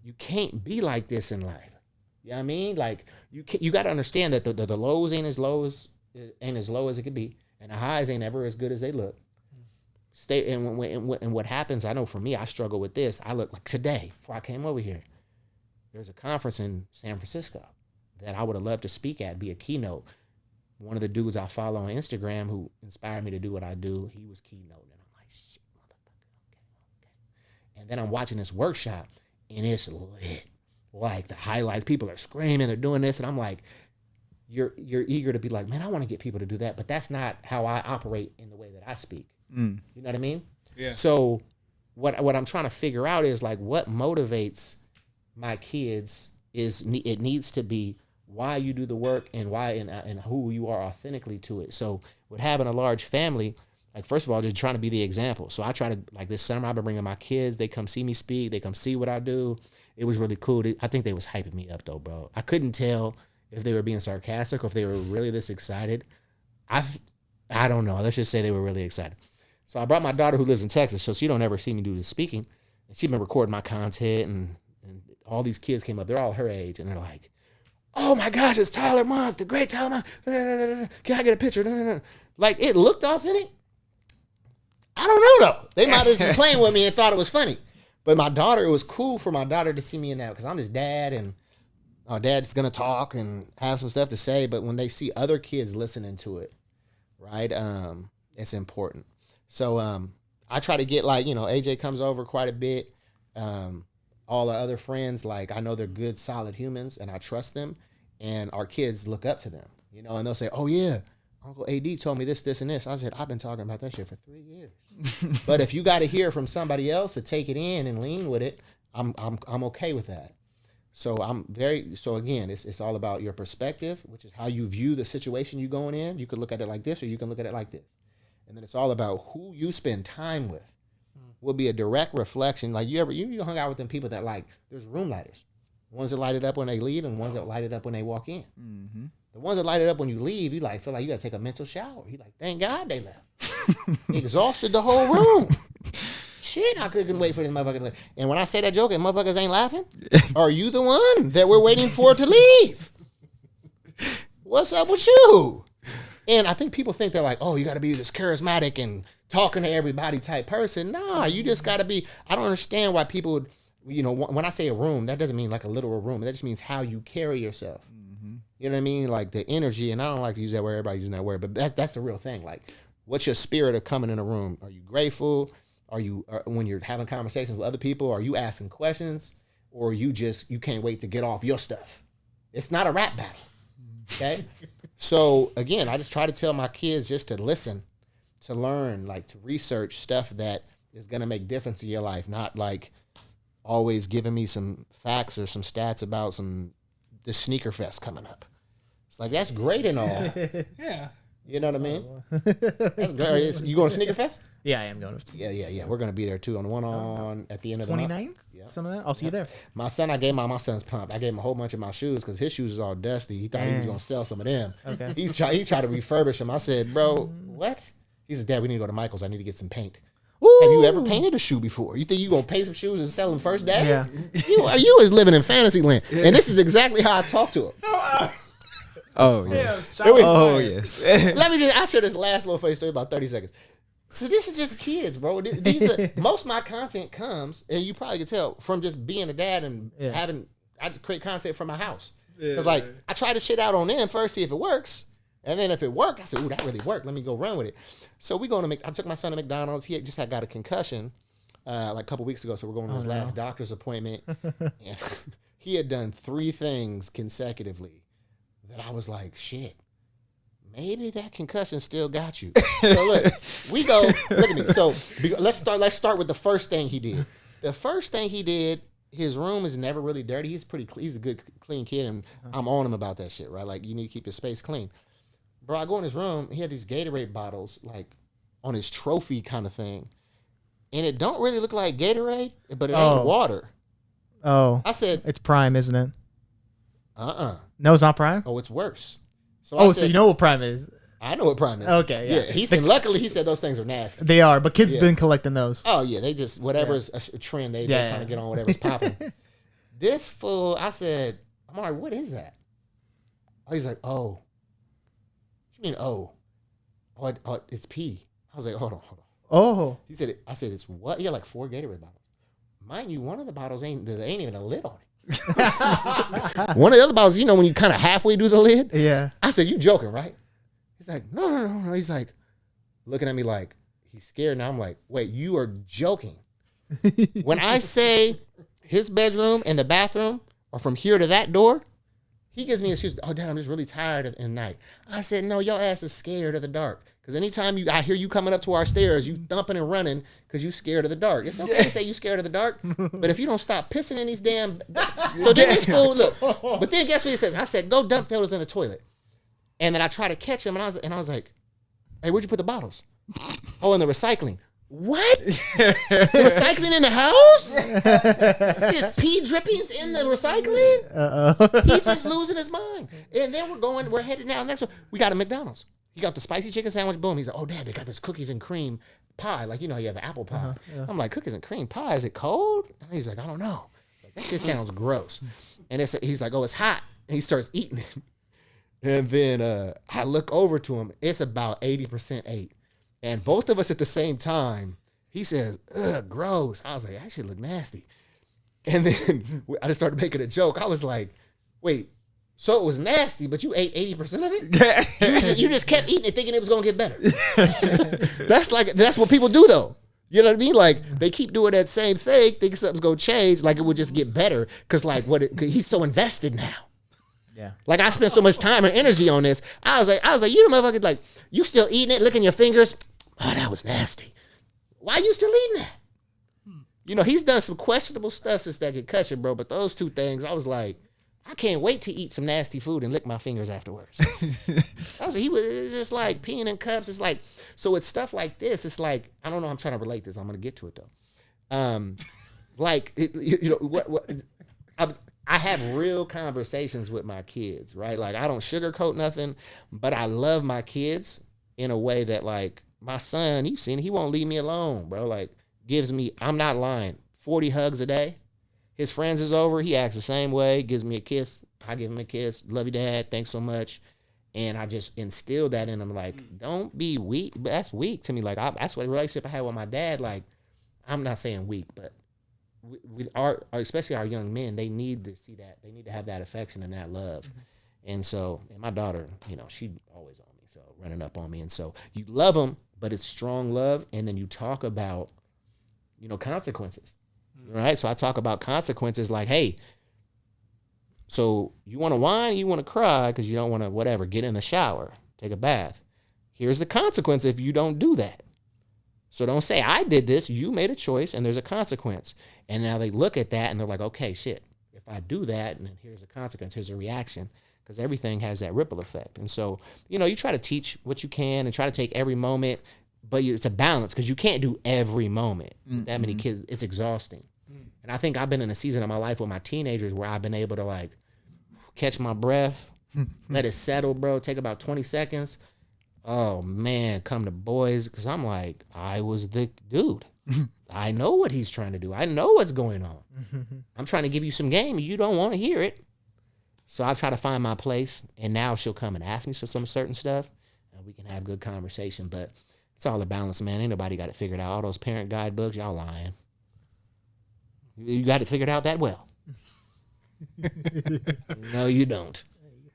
You can't be like this in life. You know what I mean? Like, you got to understand that the lows ain't as low as it could be, and the highs ain't ever as good as they look. And what happens, I know for me, I struggle with this. I look like today, before I came over here, there's a conference in San Francisco that I would have loved to speak at, be a keynote. One of the dudes I follow on Instagram who inspired me to do what I do, he was keynoting. And I'm like, shit, motherfucker, okay. And then I'm watching this workshop, and it's lit. Like, the highlights, people are screaming, they're doing this, and I'm like, you're eager to be like, man, I want to get people to do that, but that's not how I operate in the way that I speak. You know what I mean? Yeah. So what I'm trying to figure out is, like, what motivates my kids is it needs to be why you do the work and why and who you are authentically to it. So with having a large family, like, first of all, just trying to be the example. So I try to, like, this summer I've been bringing my kids. They come see me speak. They come see what I do. It was really cool. I think they was hyping me up though, bro. I couldn't tell if they were being sarcastic or if they were really this excited. I don't know. Let's just say they were really excited. So I brought my daughter who lives in Texas, so she don't ever see me do this speaking. And she's been recording my content, and all these kids came up. They're all her age, and they're like, oh my gosh, it's Tyler Monk, the great Tyler Monk. Can I get a picture? Like, it looked authentic. I don't know, though. They might have just been playing with me and thought it was funny. But my daughter, it was cool for my daughter to see me in that, because I'm his dad, and our dad's going to talk and have some stuff to say. But when they see other kids listening to it, right, it's important. So I try to get, like, AJ comes over quite a bit. All our other friends, like, I know they're good, solid humans, and I trust them. And our kids look up to them, and they'll say, oh, yeah, Uncle AD told me this, this, and this. I said, I've been talking about that shit for 3 years. But if you got to hear from somebody else to take it in and lean with it, I'm okay with that. So again, it's all about your perspective, which is how you view the situation you're going in. You could look at it like this, or you can look at it like this. And then it's all about who you spend time with will be a direct reflection. Like, you hung out with them people that, like, there's room lighters. Ones that light it up when they leave and ones that light it up when they walk in. Mm-hmm. The ones that light it up when you leave, you feel like you got to take a mental shower. You like, thank God they left. Exhausted the whole room. Shit, I couldn't wait for this motherfucker to leave. And when I say that joke and motherfuckers ain't laughing, are you the one that we're waiting for to leave? What's up with you? And I think people think they're like, oh, you got to be this charismatic and talking to everybody type person. Nah, you just got to be. I don't understand why people would, when I say a room, that doesn't mean like a literal room. That just means how you carry yourself. Mm-hmm. You know what I mean? Like the energy, and I don't like to use that word. Everybody's using that word, but that's the real thing. Like, what's your spirit of coming in a room? Are you grateful? Are you, when you're having conversations with other people, are you asking questions? Or you can't wait to get off your stuff? It's not a rap battle. Okay? So again, I just try to tell my kids just to listen, to learn, like to research stuff that is going to make difference in your life, not like always giving me some facts or some stats about this sneaker fest coming up. It's like, that's great and all. Yeah. You know what I mean? That's great. You going to Sneaker Fest? Yeah, I am going to. Yeah. We're going to be there too at the end of the 29th? month. Yeah. Something like that. I'll see you there. My son, I gave my son's pumped. I gave him a whole bunch of my shoes because his shoes is all dusty. He thought he was going to sell some of them. Okay. He tried to refurbish them. I said, bro, what? He said, Dad, we need to go to Michael's. I need to get some paint. Woo! Have you ever painted a shoe before? You think you going to paint some shoes and sell them first day? Yeah. You is living in fantasy land. And this is exactly how I talk to him. Oh, yes. Yes. I'll share this last little funny story about 30 seconds. So this is just kids, bro. Most of my content comes, and you probably can tell, from just being a dad and I create content from my house. Because I try to shit out on them first, see if it works. And then if it worked, I said, ooh, that really worked. Let me go run with it. So I took my son to McDonald's. He just got a concussion like a couple weeks ago. So we're going to his last doctor's appointment. And he had done 3 things consecutively that I was like, shit, maybe that concussion still got you. So look at me. So let's start with the first thing he did. The first thing he did, his room is never really dirty. He's a good clean kid, and I'm on him about that shit, right? Like, you need to keep your space clean. Bro, I go in his room. He had these Gatorade bottles, like, on his trophy kind of thing. And it don't really look like Gatorade, but it ain't water. Oh. I said, it's Prime, isn't it? No, it's not Prime? Oh, it's worse. So so you know what Prime is? I know what Prime is. Okay, yeah. He said, luckily, he said those things are nasty. They are, but kids been collecting those. Oh, yeah. They just, whatever's a trend, they're trying to get on whatever's popping. This fool, I said, I'm like, what is that? Oh, he's like, oh. What you mean, oh? Oh, it's pee. I was like, hold on. Oh. He said, I said, it's what? Yeah, like 4 Gatorade bottles. Mind you, one of the bottles ain't even a lid on it. One of the other bottles, you know, when you kind of halfway do the lid? Yeah. I said, you joking, right? He's like, no. He's like, looking at me like, he's scared. Now I'm like, wait, you are joking. When I say his bedroom and the bathroom are from here to that door, he gives me an excuse. Oh, Dad, I'm just really tired at night. I said, no, your ass is scared of the dark. Because anytime I hear you coming up to our stairs, you thumping and running because you scared of the dark. It's okay to say you scared of the dark, but if you don't stop pissing in these damn... So then this fool, look. But then guess what he says? I said, go dump those in the toilet. And then I try to catch him, and I was like, hey, where'd you put the bottles? Oh, in the recycling. What? The recycling in the house? There's pee drippings in the recycling? He's just losing his mind. And then we're headed now. Next one, we got a McDonald's. He got the spicy chicken sandwich. Boom. He's like, oh, Dad, they got this cookies and cream pie. Like, you know, you have an apple pie. I'm like, cookies and cream pie? Is it cold? And he's like, I don't know. Like, that shit sounds gross. And he's like, oh, it's hot. And he starts eating it. And then I look over to him. It's about 80% ate. And both of us at the same time, he says, ugh, gross. I was like, that shit look nasty. And then I just started making a joke. I was like, wait, so it was nasty, but you ate 80% of it? You just kept eating it thinking it was going to get better. That's what people do, though. You know what I mean? Like, they keep doing that same thing, thinking something's going to change, like it would just get better. Because, like, he's so invested now. Yeah. Like, I spent so much time and energy on this. I was like, you the motherfucker, like, you still eating it, licking your fingers? Oh, that was nasty. Why are you still eating that? You know, he's done some questionable stuff since that concussion, bro. But those two things, I was like, I can't wait to eat some nasty food and lick my fingers afterwards. It's just like peeing in cups. It's like, so it's stuff like this. It's like, I don't know. I'm trying to relate this. I'm going to get to it though. I have real conversations with my kids, right? Like, I don't sugarcoat nothing, but I love my kids in a way that, like, my son, you've seen, he won't leave me alone, bro. Like, gives me, I'm not lying, 40 hugs a day. His friends is over. He acts the same way. Gives me a kiss. I give him a kiss. Love you, Dad. Thanks so much. And I just instilled that in him. Like, don't be weak. But that's weak to me. Like, that's what the relationship I had with my dad. Like, I'm not saying weak, but with especially our young men, they need to see that. They need to have that affection and that love. Mm-hmm. And so, and my daughter, you know, she always on me, so running up on me. And so you love them, but it's strong love. And then you talk about, you know, consequences. Right? So I talk about consequences like, hey, so you want to whine, you want to cry because you don't want to whatever, get in the shower, take a bath. Here's the consequence if you don't do that. So don't say, I did this, you made a choice and there's a consequence. And now they look at that and they're like, okay, shit, if I do that, and then here's a consequence, here's a reaction, because everything has that ripple effect. And so, you know, you try to teach what you can and try to take every moment, but it's a balance because you can't do every moment. Mm-hmm. That many kids, it's exhausting. Mm-hmm. And I think I've been in a season of my life with my teenagers where I've been able to like catch my breath, let it settle, bro, take about 20 seconds. Oh man, come to boys, because I'm like, I was the dude. I know what he's trying to do. I know what's going on. I'm trying to give you some game. You don't want to hear it. So I try to find my place, and now she'll come and ask me for some certain stuff, and we can have good conversation. But it's all a balance, man. Ain't nobody got it figured out. All those parent guidebooks, y'all lying. You got it figured out that well. No, you don't.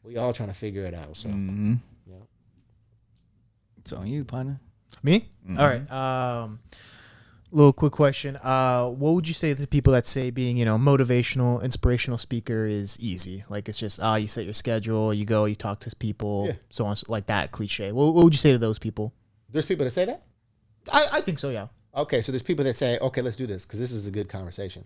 We all trying to figure it out. So, yeah. It's on you, partner. Me? Mm-hmm. All right. Little quick question. What would you say to people that say being, you know, motivational, inspirational speaker is easy? Like it's just, you set your schedule, you go, you talk to people, so on, like that cliche. What would you say to those people? There's people that say that? I think so, yeah. Okay, so there's people that say, okay, let's do this because this is a good conversation.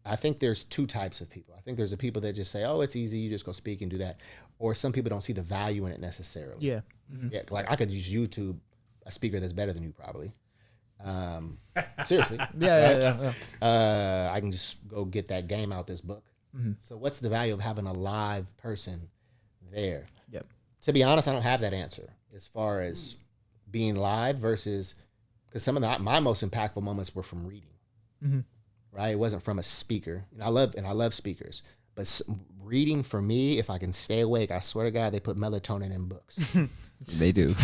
I think there's two types of people. I think there's the people that just say, oh, it's easy, you just go speak and do that. Or some people don't see the value in it necessarily. Yeah. Yeah, like I could use YouTube a speaker that's better than you probably. Seriously. Yeah. I can just go get that game out this book. So what's the value of having a live person there? Yep. To be honest, I don't have that answer as far as being live versus, because some of my most impactful moments were from reading. Right? It wasn't from a speaker. And I love speakers. But reading for me, if I can stay awake, I swear to God, they put melatonin in books. They do.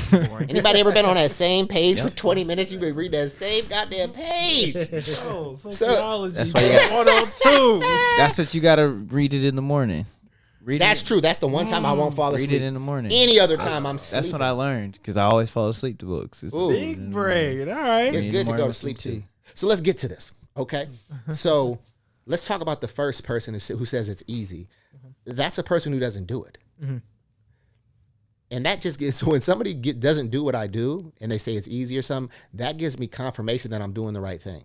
Anybody ever been on that same page for 20 minutes? You've been reading that same goddamn page. Oh, sociology. That's why you got 102. That's what you gotta read it in the morning. That's true. That's the one time I won't fall asleep. Read it in the morning. Any other time I'm sleeping. That's what I learned because I always fall asleep to books. It's Big brain. All right. It's in good the to go morning to sleep with some too. So let's get to this, okay? So let's talk about the first person who says it's easy. That's a person who doesn't do it. And that just gets, so when somebody doesn't do what I do and they say it's easy or something, that gives me confirmation that I'm doing the right thing.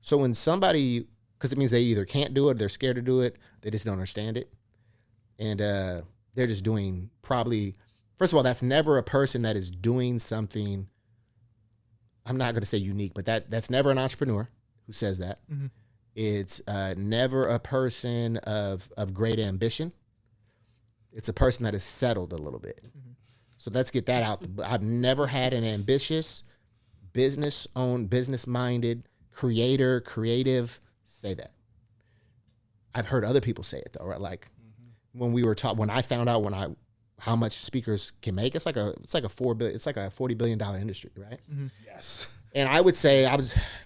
So when somebody, because it means they either can't do it, they're scared to do it, they just don't understand it. And they're just doing probably, first of all, that's never a person that is doing something, I'm not going to say unique, but that's never an entrepreneur who says that. It's never a person of great ambition. It's a person that is settled a little bit. So let's get that out. I've never had an ambitious, business-owned, business-minded, creative say that. I've heard other people say it though, right? Like when we were taught, when I found out how much speakers can make, it's like a $40 billion industry, right? Yes. And I would say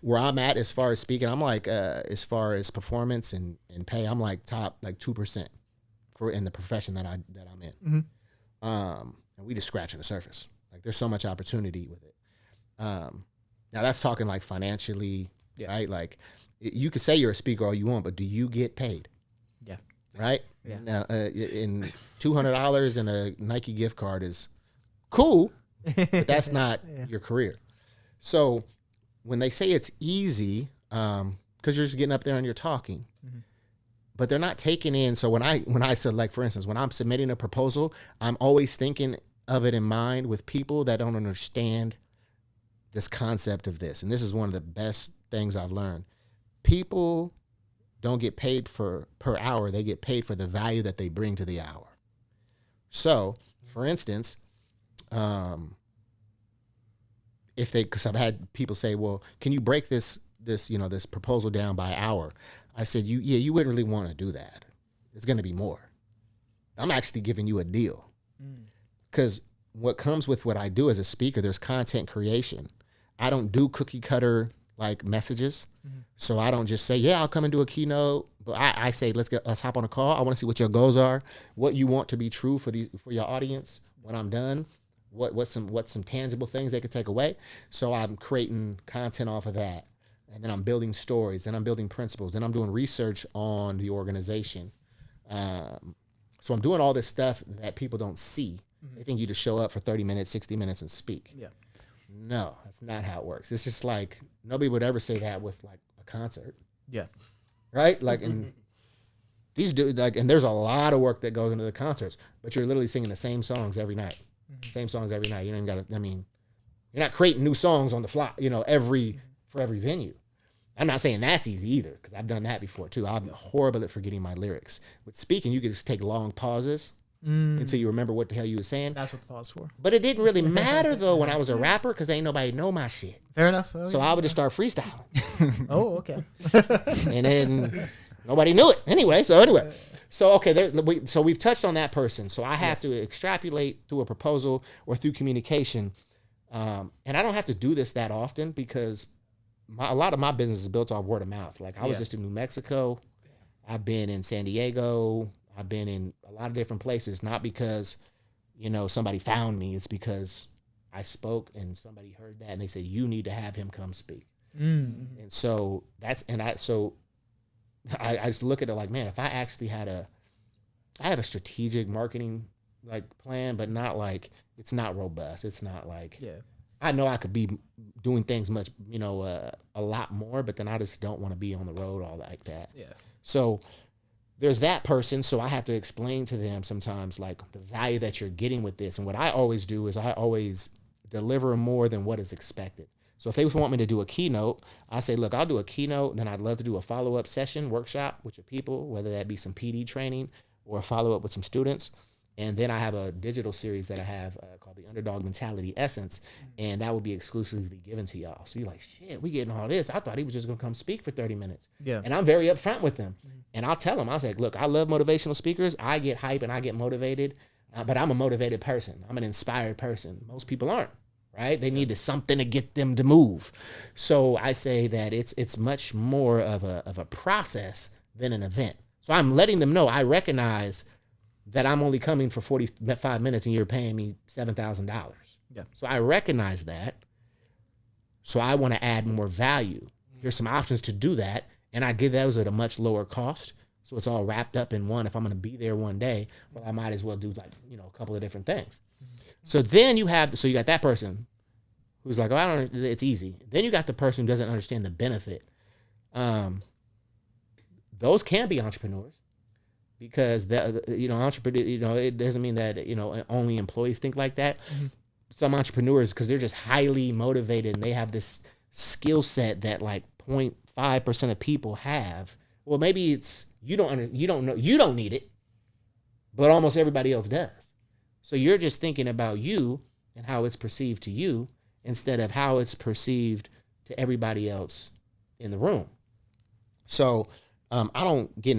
where I'm at as far as speaking, I'm like as far as performance and pay, I'm like top like 2% in the profession that I'm in. And we just scratching the surface. Like there's so much opportunity with it. Now that's talking like financially, right? Like you could say you're a speaker all you want, but do you get paid? Yeah. Right? Yeah. Now, in $200 and a Nike gift card is cool, but that's not your career. So when they say it's easy, because you're just getting up there and you're talking, but they're not taking in. So when I said, like, for instance, when I'm submitting a proposal, I'm always thinking of it in mind with people that don't understand this concept of this. And this is one of the best things I've learned. People don't get paid per hour. They get paid for the value that they bring to the hour. So, for instance, because I've had people say, well, can you break this proposal down by hour? I said, you wouldn't really want to do that. It's going to be more. I'm actually giving you a deal. Because what comes with what I do as a speaker, there's content creation. I don't do cookie cutter like messages. So I don't just say, yeah, I'll come and do a keynote. But I say, let's hop on a call. I want to see what your goals are, what you want to be true for your audience when I'm done. What's some tangible things they could take away. So I'm creating content off of that. And then I'm building stories, and I'm building principles, and I'm doing research on the organization. So I'm doing all this stuff that people don't see. They think you just show up for 30 minutes, 60 minutes and speak. Yeah. No, that's not how it works. It's just like nobody would ever say that with like a concert. Yeah. Right? Like and these dudes and there's a lot of work that goes into the concerts, but you're literally singing the same songs every night. Same songs every night. You don't even you're not creating new songs on the fly, for every venue. I'm not saying that's easy either, because I've done that before too. I'm horrible at forgetting my lyrics. With speaking, you can just take long pauses until you remember what the hell you were saying. That's what the pause for. But it didn't really matter though when I was a rapper, because ain't nobody know my shit. Fair enough. So I would just start freestyling. Oh, okay. And then nobody knew it anyway. So okay, so we've touched on that person. So I have to extrapolate through a proposal or through communication, and I don't have to do this that often because a lot of my business is built off word of mouth. Like I was just in New Mexico, I've been in San Diego, I've been in a lot of different places. Not because somebody found me. It's because I spoke and somebody heard that and they said you need to have him come speak. And so I just look at it like, man, if I actually I have a strategic marketing like plan, but not like, it's not robust. It's not like, I know I could be doing things much, a lot more, but then I just don't want to be on the road all like that. Yeah. So there's that person. So I have to explain to them sometimes like the value that you're getting with this. And what I always do is I always deliver more than what is expected. So if they want me to do a keynote, I say, look, I'll do a keynote. Then I'd love to do a follow-up session workshop with your people, whether that be some PD training or a follow-up with some students. And then I have a digital series that I have called the Underdog Mentality Essence, and that will be exclusively given to y'all. So you're like, shit, we getting all this. I thought he was just going to come speak for 30 minutes. Yeah. And I'm very upfront with them. And I'll tell them, I'll say, look, I love motivational speakers. I get hype and I get motivated, but I'm a motivated person. I'm an inspired person. Most people aren't, right? They need something to get them to move. So I say that it's much more of a process than an event. So I'm letting them know I recognize that I'm only coming for 45 minutes and you're paying me $7,000. Yeah. So I recognize that. So I want to add more value. Here's some options to do that. And I give those at a much lower cost. So it's all wrapped up in one. If I'm going to be there one day, well, I might as well do like, a couple of different things. So then you got that person who's like, oh, it's easy. Then you got the person who doesn't understand the benefit. Those can be entrepreneurs. Because entrepreneur, it doesn't mean that only employees think like that. Mm-hmm. Some entrepreneurs, because they're just highly motivated and they have this skill set that like 0.5% of people have. Well, maybe it's you don't need it, but almost everybody else does. So you're just thinking about you and how it's perceived to you instead of how it's perceived to everybody else in the room. So. I don't get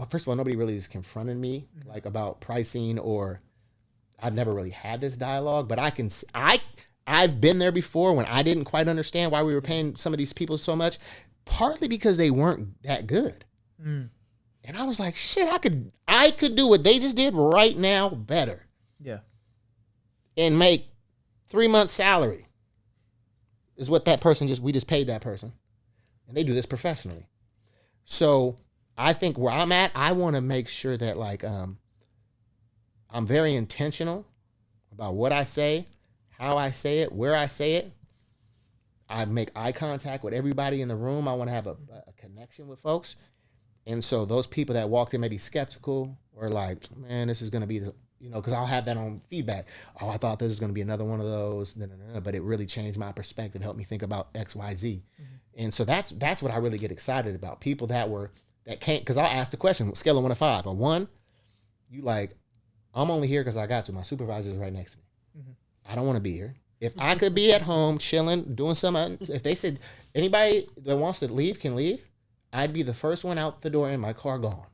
first of all, nobody really is confronting me like about pricing, or I've never really had this dialogue, but I've been there before when I didn't quite understand why we were paying some of these people so much, partly because they weren't that good. And I was like, shit, I could do what they just did right now better. Yeah. And make 3 months salary is what we just paid that person. And they do this professionally. So I think where I'm at, I want to make sure that like I'm very intentional about what I say, how I say it, where I say it. I make eye contact with everybody in the room. I want to have a connection with folks. And so those people that walked in may be skeptical or like, man, this is going to be because I'll have that on feedback. Oh, I thought this was going to be another one of those. But it really changed my perspective, helped me think about X, Y, Z. Mm-hmm. And so that's what I really get excited about. People that can't, because I'll ask the question, scale of 1 to 5. A 1, you like, I'm only here because I got to. My supervisor is right next to me. Mm-hmm. I don't want to be here. If I could be at home chilling, doing something, if they said anybody that wants to leave can leave, I'd be the first one out the door in my car gone.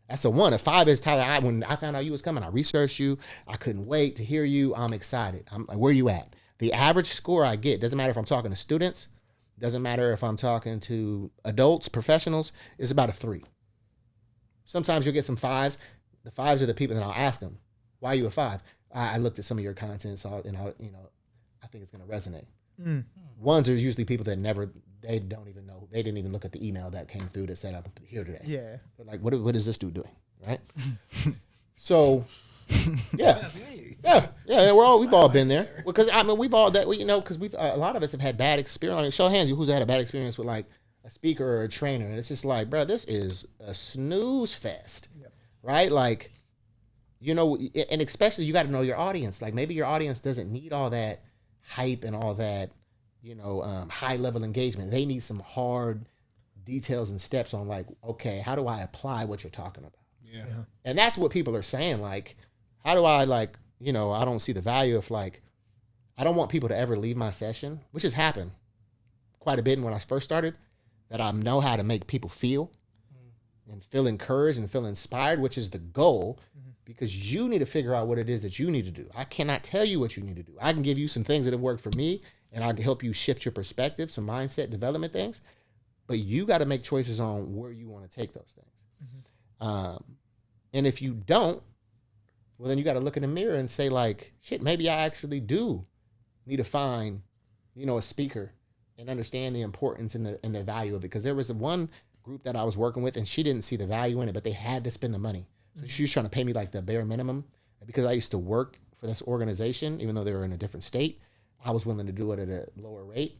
That's a 1. A 5 is Tyler. When I found out you was coming, I researched you. I couldn't wait to hear you. I'm excited. I'm like, where you at? The average score I get, doesn't matter if I'm talking to students, doesn't matter if I'm talking to adults, professionals, is about a 3. Sometimes you'll get some 5s. The 5s are the people that I'll ask them, why are you a 5? I looked at some of your content, so I think it's going to resonate. 1s are usually people that they don't even know. They didn't even look at the email that came through that said I'm here today. Yeah. They're like, what is this dude doing? Right? So, yeah. We've all been there because we've all that because a lot of us have had bad experience. I mean, show of hands, who's had a bad experience with like a speaker or a trainer, and it's just like, bro, this is a snooze fest, right? Like, and especially you got to know your audience. Like maybe your audience doesn't need all that hype and all that, high level engagement. They need some hard details and steps on like, okay, how do I apply what you're talking about? Yeah. And that's what people are saying. Like, how do I like, I don't see the value of like, I don't want people to ever leave my session, which has happened quite a bit when I first started, that I know how to make people feel and feel encouraged and feel inspired, which is the goal, because you need to figure out what it is that you need to do. I cannot tell you what you need to do. I can give you some things that have worked for me, and I can help you shift your perspective, some mindset development things, but you got to make choices on where you want to take those things. And if you don't, well, then you got to look in the mirror and say like, shit, maybe I actually do need to find, a speaker and understand the importance and the value of it. Because there was one group that I was working with and she didn't see the value in it, but they had to spend the money. So she was trying to pay me like the bare minimum. Because I used to work for this organization, even though they were in a different state, I was willing to do it at a lower rate.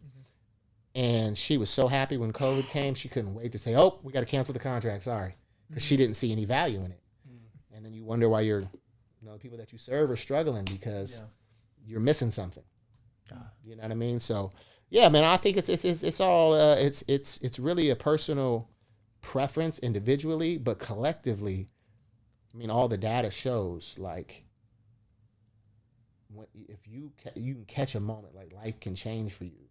And she was so happy when COVID came, she couldn't wait to say, oh, we got to cancel the contract. Sorry. Because she didn't see any value in it. And then you wonder why the people that you serve are struggling because you're missing something. You know what I mean? So, yeah, man, I think it's all it's really a personal preference individually, but collectively, I mean, all the data shows like if you can catch a moment, like life can change for you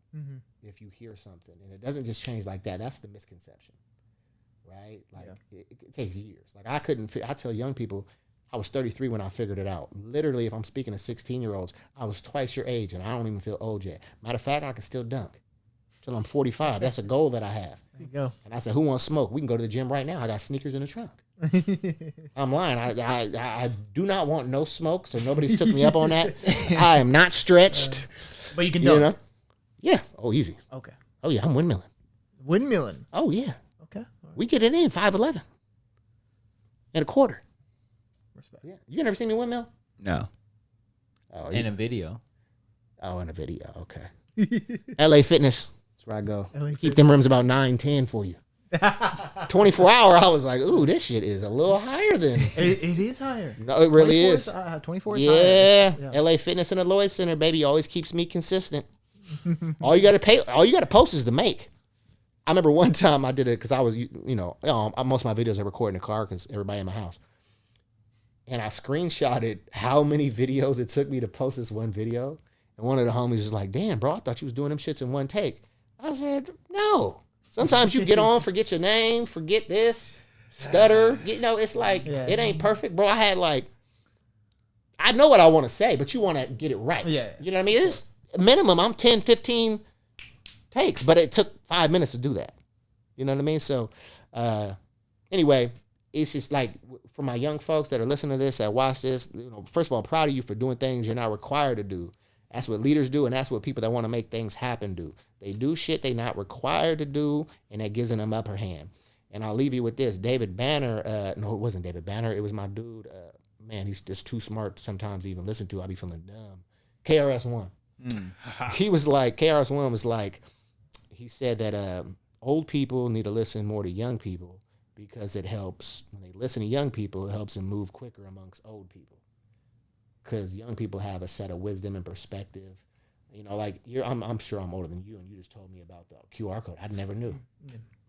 if you hear something, and it doesn't just change like that. That's the misconception, right? Like it takes years. Like I tell young people, I was 33 when I figured it out. Literally, if I'm speaking to 16-year-olds, I was twice your age, and I don't even feel old yet. Matter of fact, I can still dunk till I'm 45. That's a goal that I have. There you go. And I said, who wants smoke? We can go to the gym right now. I got sneakers in the trunk. I'm lying. I do not want no smoke, so nobody's took me up on that. I am not stretched. But you can dunk. You know? Yeah. Oh, easy. Okay. Oh, yeah, I'm windmilling. Windmilling. Oh, yeah. Okay. We get it in 5'11" and a quarter. Respect. Yeah. You never seen me windmill? No. Oh, In a video. Oh, in a video. Okay. LA Fitness. That's where I go. LA Keep them rims about 9-10 for you. 24-hour, I was like, ooh, this shit is a little higher than. It is higher. No, it really 24 is. 24 is higher. Yeah. LA Fitness and the Lloyd Center, baby, always keeps me consistent. All you got to post is the make. I remember one time I did it because I was, most of my videos I record in the car because everybody in my house. And I screenshotted how many videos it took me to post this one video. And one of the homies was like, damn, bro, I thought you was doing them shits in one take. I said, no. Sometimes you get on, forget your name, forget this, stutter. It's like, it ain't perfect. Bro, I know what I want to say, but you want to get it right. Yeah. You know what I mean? It's minimum, I'm 10, 15 takes, but it took 5 minutes to do that. You know what I mean? So, anyway, it's just like for my young folks that are listening to this, that watch this, first of all, I'm proud of you for doing things you're not required to do. That's what leaders do, and that's what people that want to make things happen do. They do shit they're not required to do, and that gives them an upper hand. And I'll leave you with this. David Banner, no, it wasn't David Banner. It was my dude. Man, he's just too smart sometimes to even listen to. I be feeling dumb. KRS-One. KRS-One was like, he said that old people need to listen more to young people because it helps. When they listen to young people, it helps them move quicker amongst old people. Because young people have a set of wisdom and perspective. I'm sure I'm older than you, and you just told me about the QR code. I never knew,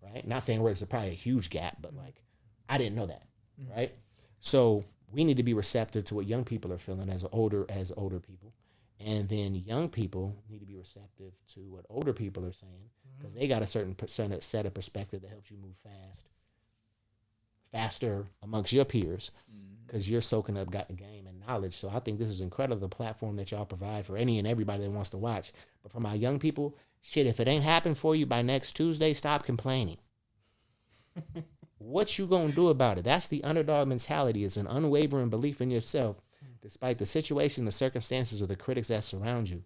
right? Not saying where it's probably a huge gap, but I didn't know that, right? So we need to be receptive to what young people are feeling as older people, and then young people need to be receptive to what older people are saying because they got a certain set of perspective that helps you move faster amongst your peers. Because you're soaking up game and knowledge. So I think this is incredible, the platform that y'all provide for any and everybody that wants to watch. But for my young people, shit, if it ain't happened for you by next Tuesday, stop complaining. What you gonna do about it? That's the underdog mentality. It's an unwavering belief in yourself, despite the situation, the circumstances, or the critics that surround you.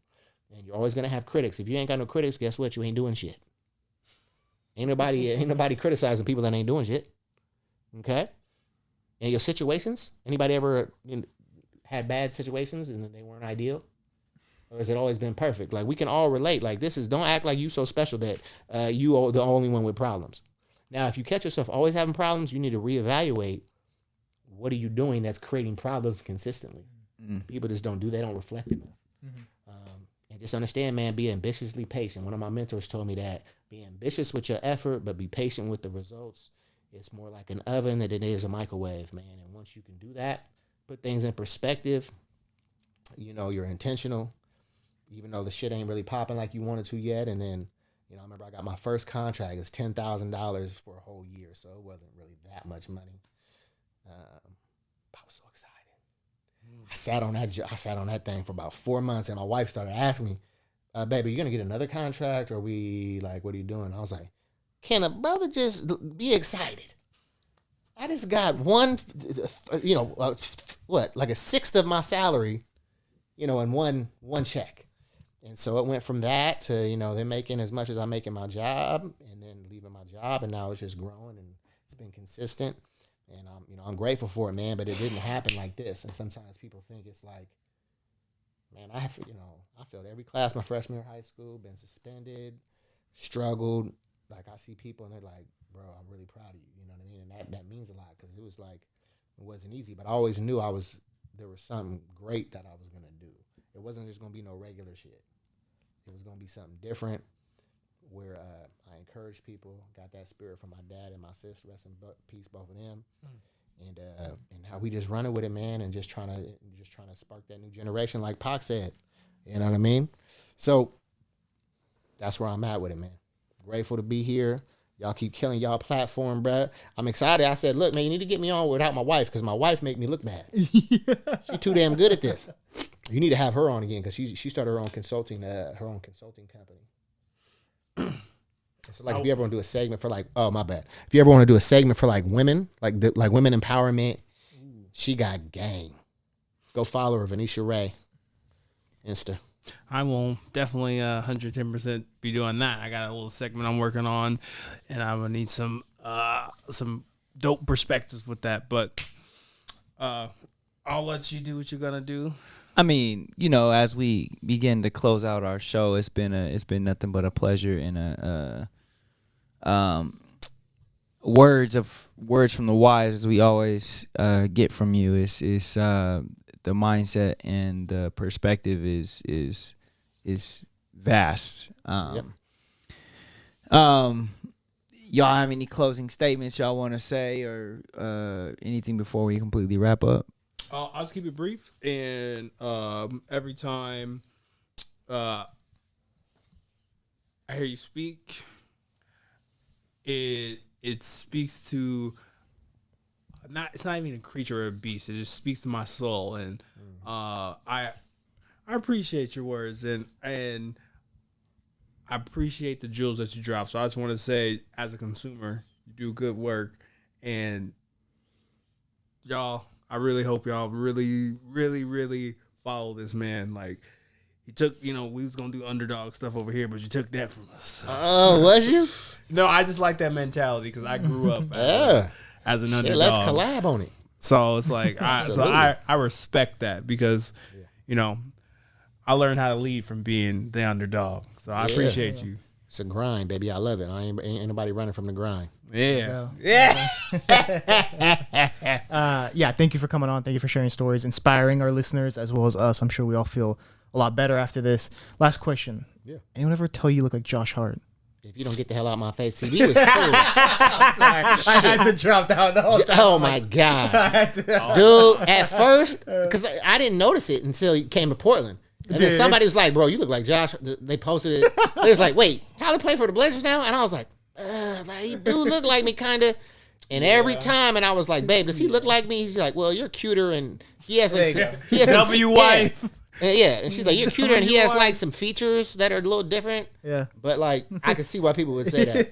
And you're always gonna have critics. If you ain't got no critics, guess what? You ain't doing shit. Ain't nobody criticizing people that ain't doing shit. Okay? And your situations, anybody ever had bad situations and they weren't ideal? Or has it always been perfect? Like, we can all relate. Like, don't act like you so special that you are the only one with problems. Now, if you catch yourself always having problems, you need to reevaluate what are you doing that's creating problems consistently. People just don't do that, don't reflect enough. And just understand, man, be ambitiously patient. One of my mentors told me that. Be ambitious with your effort, but be patient with the results. It's more like an oven than it is a microwave, man. And once you can do that, put things in perspective, you're intentional, even though the shit ain't really popping like you wanted to yet. And then, I remember I got my first contract. It was $10,000 for a whole year, so it wasn't really that much money. I was so excited. I sat on that thing for about 4 months, and my wife started asking me, baby, you going to get another contract? Or what are you doing? I was like, can a brother just be excited? I just got one, like a sixth of my salary, in one check. And so it went from that to, them making as much as I make in my job and then leaving my job. And now it's just growing and it's been consistent. And I'm grateful for it, man, but it didn't happen like this. And sometimes people think it's like, man, I failed every class my freshman year of high school, been suspended, struggled. Like, I see people and they're like, bro, I'm really proud of you. You know what I mean? And that means a lot because it was like, it wasn't easy, but I always knew there was something great that I was going to do. It wasn't just going to be no regular shit. It was going to be something different where I encouraged people, got that spirit from my dad and my sister, rest in peace, both of them. And how we just running with it, man, and just trying to spark that new generation, like Pac said. You know what I mean? So that's where I'm at with it, man. Grateful to be here. Y'all keep killing y'all platform, bruh. I'm excited. I said, look, man, you need to get me on without my wife because my wife make me look bad. She too damn good at this. You need to have her on again because she started her own consulting company. So like, if you ever want to do a segment for like, oh my bad, if you ever want to do a segment for like women, like women empowerment, she got game. Go follow her, Venetia Ray, Insta. I will definitely 110% be doing that. I got a little segment I'm working on, and I'm gonna need some dope perspectives with that. But I'll let you do what you're gonna do. I mean, you know, as we begin to close out our show, it's been nothing but a pleasure and words from the wise, as we always get from you, is the mindset and the perspective is vast. Yep. Y'all have any closing statements y'all want to say or anything before we completely wrap up? I'll just keep it brief. And every time I hear you speak, it speaks to it's not even a creature or a beast. It just speaks to my soul, and I appreciate your words and I appreciate the jewels that you drop. So I just want to say, as a consumer, you do good work, and y'all, I really hope y'all really, really, really follow this man. Like, he took, we was gonna do underdog stuff over here, but you took that from us. Oh, was you? No, I just like that mentality because I grew up as an underdog. Let's collab on it. So it's like, I respect that because, I learned how to lead from being the underdog. So I appreciate you. It's a grind, baby. I love it. Ain't nobody running from the grind. Yeah. Yeah. Thank you for coming on. Thank you for sharing stories, inspiring our listeners as well as us. I'm sure we all feel a lot better after this. Last question. Yeah. Anyone ever tell you look like Josh Hart? If you don't get the hell out of my face, see, we was cool. I'm sorry. I had to drop down the whole time. Oh my God. Dude, at first, because I didn't notice it until he came to Portland. And then somebody was like, bro, you look like Josh. They posted it. They was like, wait, Tyler play for the Blazers now? And I was like, he do look like me, kind of. And every time, and I was like, babe, does he look like me? He's like, well, you're cuter, and he has like some wife. Yeah, and she's like, you're cuter, and he has like some features that are a little different. Yeah. But like, I could see why people would say that.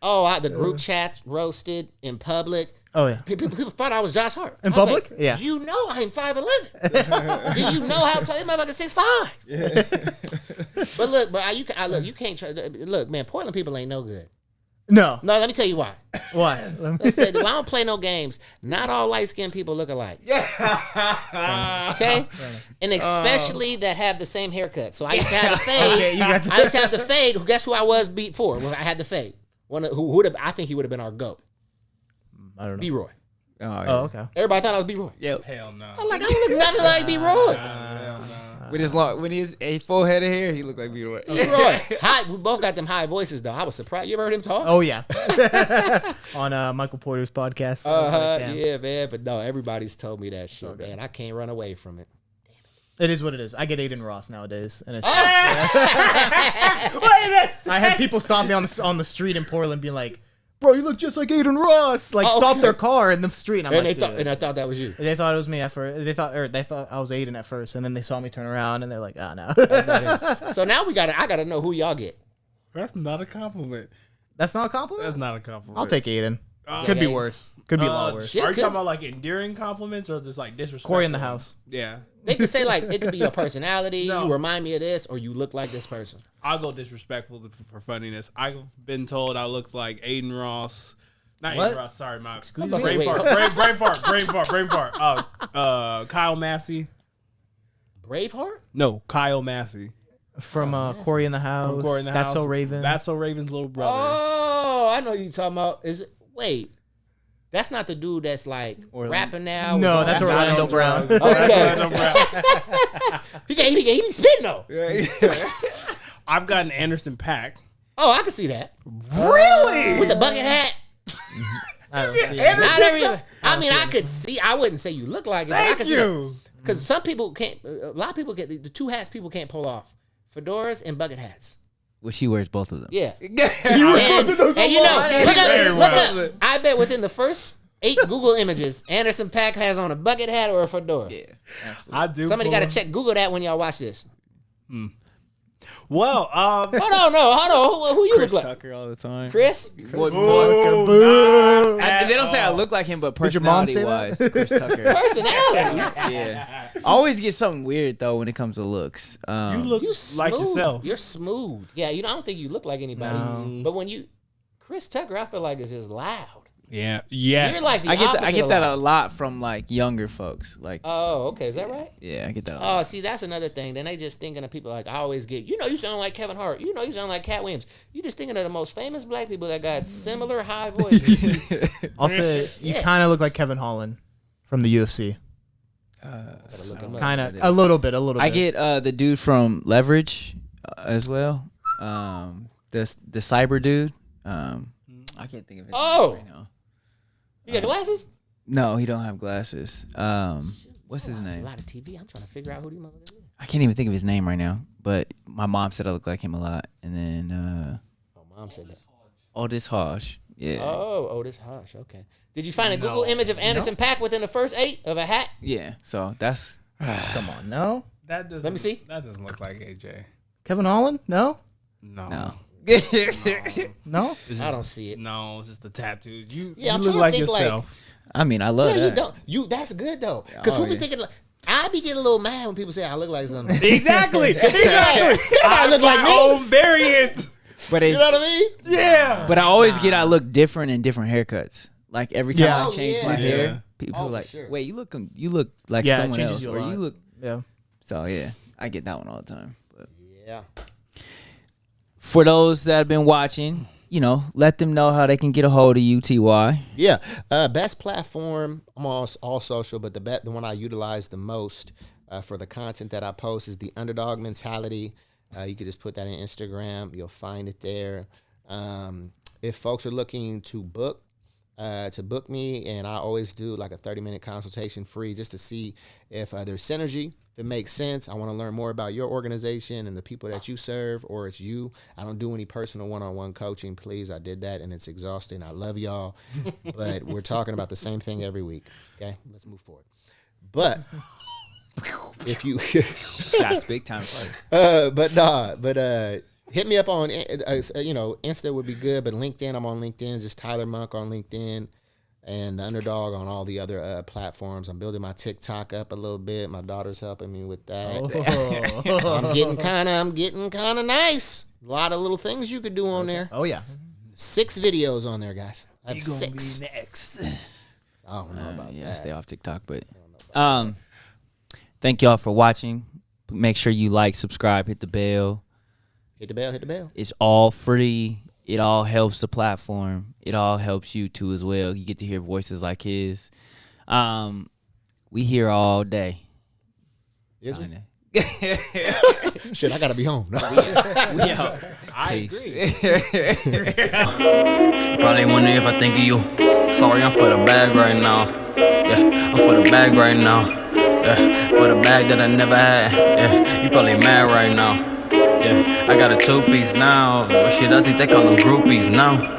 The group chats roasted in public. Oh, yeah. People thought I was Josh Hart. In public? Like, yeah. You know I'm 5'11". Do you know how to play? Motherfucker 6'5". But look, you can't try. Look, man, Portland people ain't no good. No. No, let me tell you why. Why? I don't play no games. Not all light-skinned people look alike. Yeah. Okay? And especially that have the same haircut. So I used to have the fade. Okay, I used to have the fade. Guess who I was before when I had the fade? I think he would have been our GOAT. I don't know. B-Roy. Oh, okay. Everybody thought I was B-Roy. Yep. Hell no. I'm like, I don't look nothing like B-Roy. With his when he has a full head of hair, he looked like B-Roy. B-Roy. We both got them high voices, though. I was surprised. You ever heard him talk? Oh, yeah. On Michael Porter's podcast. Yeah, man. But no, everybody's told me that shit, man. I can't run away from it. It is what it is. I get Aiden Ross nowadays, and it's. I I had people stop me on the street in Portland, being like, "Bro, you look just like Aiden Ross!" Like, stop their car in the street. And I thought that was you. They thought it was me at first. They thought I was Aiden at first, and then they saw me turn around, and they're like, "Ah, no." So now I gotta know who y'all get. That's not a compliment. That's not a compliment. That's not a compliment. I'll take Aiden. Could be worse. Could be a lot worse. Are you talking about like endearing compliments or just like disrespectful? Corey in the house. Yeah. They could say like it could be your personality. No. You remind me of this, or you look like this person. I'll go disrespectful for funniness. I've been told I look like Aiden Ross. Not What? Aiden Ross. Sorry, my Excuse brain me? fart. Brain fart. Kyle Massey. Braveheart? No, Kyle Massey. From Corey in the House. Corey in the That's House. So Raven. That's So Raven's little brother. Oh, I know you talking about. Wait. That's not the dude that's like rapping now. No, that's Orlando Brown. Okay. Orlando Brown. he be spitting though. I've got an Anderson .Paak. Oh, I can see that. Really? With the bucket hat. I don't see it. Not every, I mean, I could see. I wouldn't say you look like it. But I Thank could you. Because some people can't. A lot of people get the two hats. People can't pull off: fedoras and bucket hats. Well, she wears both of them. Yeah. You were both of those And you know, Very look well. up. I bet within the first 8 Google images, Anderson .Paak has on a bucket hat or a fedora. Yeah. I do. Somebody got to check Google that when y'all watch this. Well, Hold on. Who you Chris look like? Tucker all the time. Chris? They don't say I look like him, but Did your mom say personality wise, Chris Tucker. Personality. Yeah. I always get something weird though when it comes to looks. you look You like smooth. yourself. You're smooth. Yeah, I don't think you look like anybody. No. But when you, Chris Tucker, I feel like is just loud. Yeah. Yes. You're like the I opposite get of that loud. a lot from like younger folks. Like, Oh, okay. Is that right? yeah, I get that. A lot. Oh, see, that's another thing. Then they just thinking of people like I always get. You know, you sound like Kevin Hart. You know, you sound like Cat Williams. You just thinking of the most famous black people that got similar high voices. I'll say you Yeah. kind of look like Kevin Holland from the UFC. Gotta look him up. Kind of a little bit. I get the dude from Leverage as well. The cyber dude. I can't think of his Oh. name right now. You got glasses? No, he don't have glasses. What's his A name? lot of TV. I'm trying to figure out who these motherfuckers is. I can't even think of his name right now. But my mom said I look like him a lot. And then Oh, mom said that. Otis Hodge. Yeah. Oh, Otis Hush. Okay. Did you find a Google image of Anderson .Paak within the first 8 of a hat? Yeah. So that's Come on, no. That doesn't. Let me see. That doesn't look like AJ. Kevin Holland? No. No. no. No. It's I just- don't see it. No, it's just the tattoos. You, Yeah, I'm you look trying to like think, like- yourself. I mean, I love Yeah, that. you don't. You that's good though. Because Oh, who be yeah. thinking like I be getting a little mad when people say I look like something. Exactly. exactly. I look like my me. own variant. But You it's, know what I mean? Yeah. but I always get I look different in different haircuts. Like every time Yeah. I change Oh, my yeah. hair, Yeah. people Oh, are for like, sure. "Wait, you look like Yeah, it someone changes else," you a or lot. "You look." Yeah. So yeah, I get that one all the time. But Yeah. for those that have been watching, you know, let them know how they can get a hold of you, TY. Yeah. Best platform. I'm all social, but the one I utilize the most for the content that I post is the underdog mentality. You could just put that in Instagram. You'll find it there. If folks are looking to book me, and I always do like a 30-minute consultation free just to see if there's synergy, if it makes sense. I want to learn more about your organization and the people that you serve, or it's you. I don't do any personal one-on-one coaching, please. I did that and it's exhausting. I love y'all, but we're talking about the same thing every week. Okay, let's move forward. But if you That's big time. Fight. hit me up on, Insta would be good, but LinkedIn, I'm on LinkedIn, just Tyler Monk on LinkedIn, and the Underdog on all the other platforms. I'm building my TikTok up a little bit. My daughter's helping me with that. Oh. I'm getting kind of nice. A lot of little things you could do on there. Oh yeah. 6 videos on there, guys. I have 6. next. I don't know about Yeah, that. stay off TikTok, but thank y'all for watching. Make sure you like, subscribe, hit the bell. Hit the bell, hit the bell. It's all free. It all helps the platform. It all helps you too as well. You get to hear voices like his. We here all day. Is we? Kinda. Shit, I gotta be home. I agree. Probably wondering if I think of you. Sorry, I'm for the bag right now. Yeah, I'm for the bag right now. Yeah, for the bag that I never had. Yeah, you probably mad right now. Yeah, I got a 2-piece now. Shit, I think they call them groupies now.